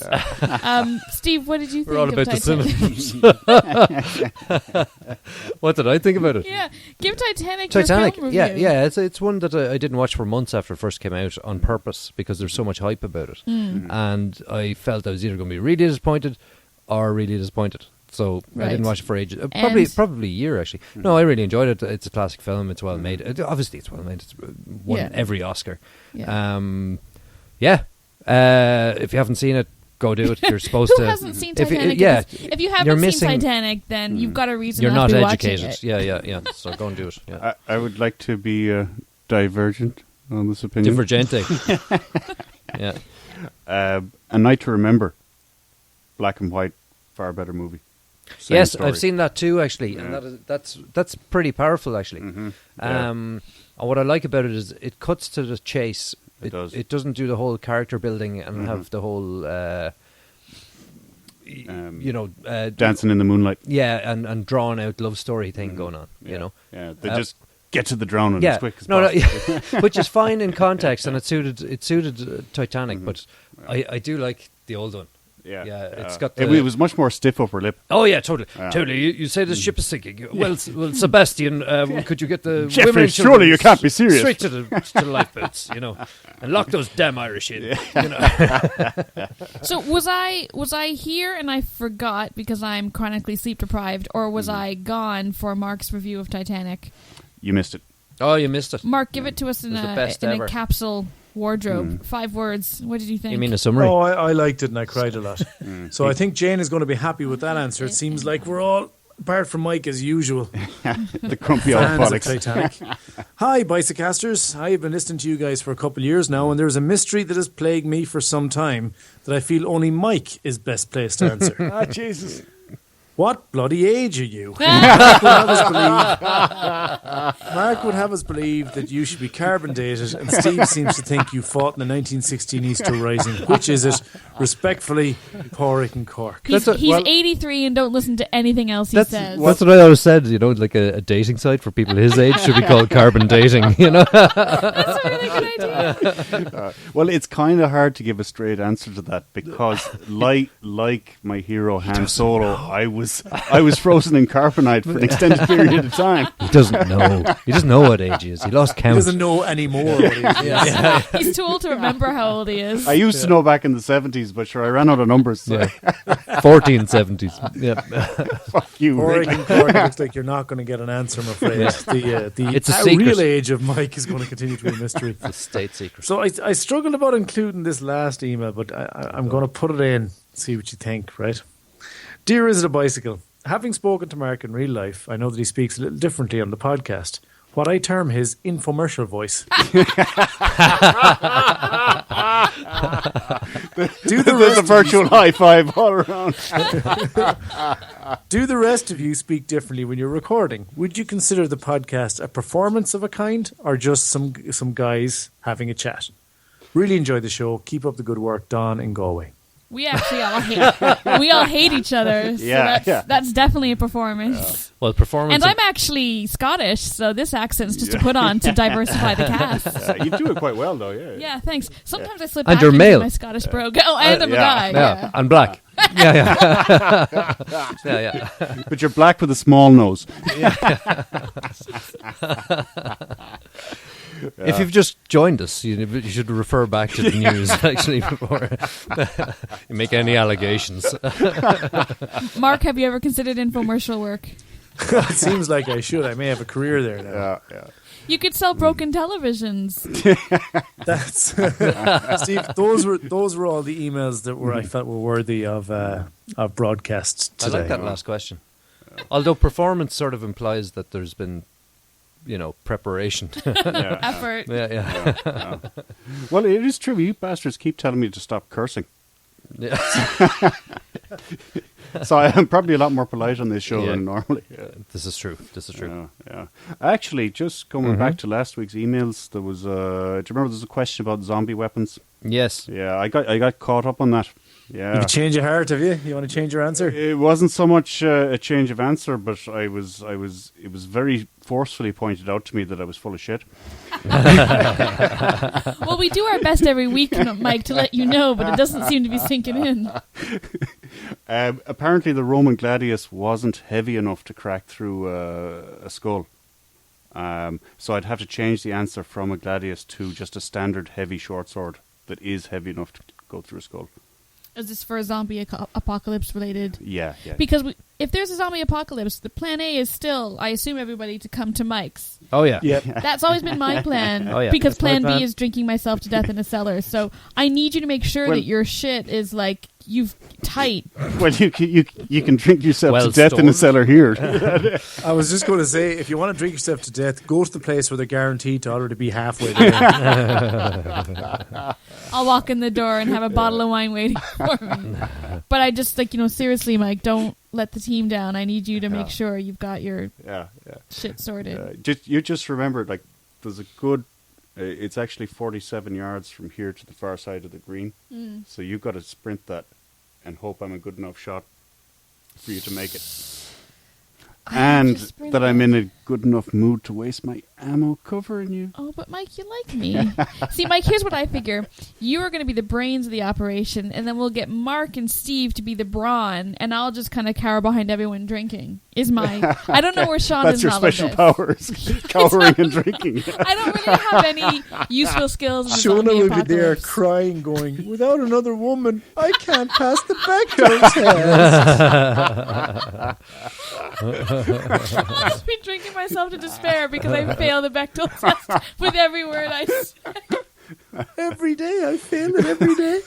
Steve, what did you think We're all of about Titanic? the cinema. What did I think about it? Yeah, give Titanic Titanic, your film review. yeah. It's one that I didn't watch for months after it first came out on purpose because there's so much hype about it, and I felt I was either going to be really disappointed or really disappointed. So I didn't watch it for ages. Probably a year actually. No, I really enjoyed it. It's a classic film. It's well made. Obviously, it's well made. It's won every Oscar. Yeah. If you haven't seen it, go do it. You're supposed to. Who hasn't seen Titanic? If you haven't seen Titanic, then you've got a reason you're not to not be educated. watching it. Yeah. So go and do it. Yeah. I would like to be divergent on this opinion. Divergente. Yeah. A Night to Remember. Black and white, far better movie. Same Yes, story. I've seen that too, actually, and that's pretty powerful, actually. And what I like about it is it cuts to the chase. It does. It doesn't do the whole character building and have the whole, Dancing in the Moonlight. Yeah, and drawn out love story thing going on. Yeah. You know, Yeah, they just get to the drowning as quick as possible. which is fine in context, and it suited Titanic. But I do like the old one. Yeah. It's got. It was much more stiff upper lip. Oh yeah, totally. You say the ship is sinking. Well, Sebastian, could you get the Jeffrey, women? surely you can't be serious. Straight to the lifeboats, and lock those damn Irish in. So was I here and I forgot because I'm chronically sleep deprived, or was I gone for Mark's review of Titanic? You missed it. Oh, you missed it. Mark, give it to us in a capsule wardrobe. 5 words. What did you think? You mean a summary? Oh, I liked it and I cried a lot. So I think Jane is going to be happy with that answer. It seems like we're all, apart from Mike as usual, the grumpy old fans of bollocks. Titanic. Hi, Bicycasters. I have been listening to you guys for a couple of years now, and there's a mystery that has plagued me for some time that I feel only Mike is best placed to answer. Jesus. What bloody age are you? Mark would have us believe that you should be carbon dated, and Steve seems to think you fought in the 1916 Easter Rising. Which is it? Respectfully, Porrick and Cork. He's 83 and don't listen to anything else he says. That's what I always said, like a dating site for people his age should be called carbon dating, That's a really good idea. Well, it's kind of hard to give a straight answer to that because, like my hero Han Solo, I was frozen in carbonite for an extended period of time. He doesn't know. He doesn't know what age he is. He lost count. He doesn't know anymore what he is. He's too old to remember how old he is. I used to know back in the 70s, but sure, I ran out of numbers. So. 1470s. Yeah. Fuck you, Porrick Rick. and Cork, it looks like you're not going to get an answer, I'm afraid. It's a The secret. real age of Mike is going to continue to be a mystery. It's a state secret. So I struggled about including this last email, but I'm going to put it in, see what you think, right? Dear Is It a Bicycle? Having spoken to Mark in real life, I know that he speaks a little differently on the podcast. What I term his infomercial voice. There's a virtual high five all around. Do the rest of you speak differently when you're recording? Would you consider the podcast a performance of a kind, or just some guys having a chat? Really enjoy the show. Keep up the good work, Don in Galway. We actually all hate each other. So that's definitely a performance. Well, performance. And I'm actually Scottish, so this accent's just to put on to diversify the cast. You do it quite well, though. Yeah. Yeah, thanks. Sometimes I slip And back you're into male. my Scottish brogue. Oh, and I'm a guy. Yeah, and black. Yeah. But you're black with a small nose. If you've just joined us, you should refer back to the news actually before you make any allegations. Mark, have you ever considered infomercial work? It seems like I should. I may have a career there now. Yeah. You could sell broken televisions. That's Steve. Those were all the emails that I felt were worthy of broadcast today. I like that last question. Although performance sort of implies that there's been, preparation. Effort. Yeah. Well, it is true. You bastards keep telling me to stop cursing. Yeah. So I am probably a lot more polite on this show than normally. Yeah. This is true. Yeah. Actually, just going back to last week's emails, there was do you remember there's a question about zombie weapons? Yes. Yeah, I got caught up on that. Yeah. Have you changed your heart, have you? You want to change your answer? It wasn't so much a change of answer, but it was very forcefully pointed out to me that I was full of shit. Well, we do our best every week, Mike, to let you know, but it doesn't seem to be sinking in. Apparently, the Roman gladius wasn't heavy enough to crack through a skull. So I'd have to change the answer from a gladius to just a standard heavy short sword that is heavy enough to go through a skull. Is this for a zombie apocalypse related? Yeah. Because if there's a zombie apocalypse, the plan A is still, I assume, everybody to come to Mike's. Oh, yeah. That's always been my plan. Oh, yeah. Because That's my plan plan. B is drinking myself to death in a cellar. So I need you to make sure that your shit is like, you've tight. Well, you can drink yourself Well to death in a cellar here. I was just going to say, if you want to drink yourself to death, go to the place where they're guaranteed to already be halfway there. I'll walk in the door and have a bottle of wine waiting for me. But I just, seriously, Mike, don't let the team down. I need you to make sure you've got your shit sorted. You just remember, there's a good... it's actually 47 yards from here to the far side of the green. So you've got to sprint that and hope I'm a good enough shot for you to make it. And that I'm in a good enough mood to waste my ammo covering you. Oh, but Mike, you like me. See, Mike, here's what I figure. You are going to be the brains of the operation, and then we'll get Mark and Steve to be the brawn, and I'll just kind of cower behind everyone drinking. I don't know where Sean That's is. your special powers. Cowering and drinking. I don't really have any useful skills. Shona will be there crying, going, without another woman, I can't pass the Bechdel test. I'll just be drinking myself to despair because I fail the Bechdel test with every word I say. Every day, I fail it every day.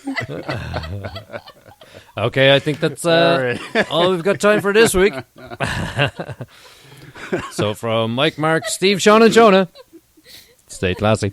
Okay, I think that's all we've got time for this week. So from Mike, Mark, Steve, Sean, and Jonah, stay classy.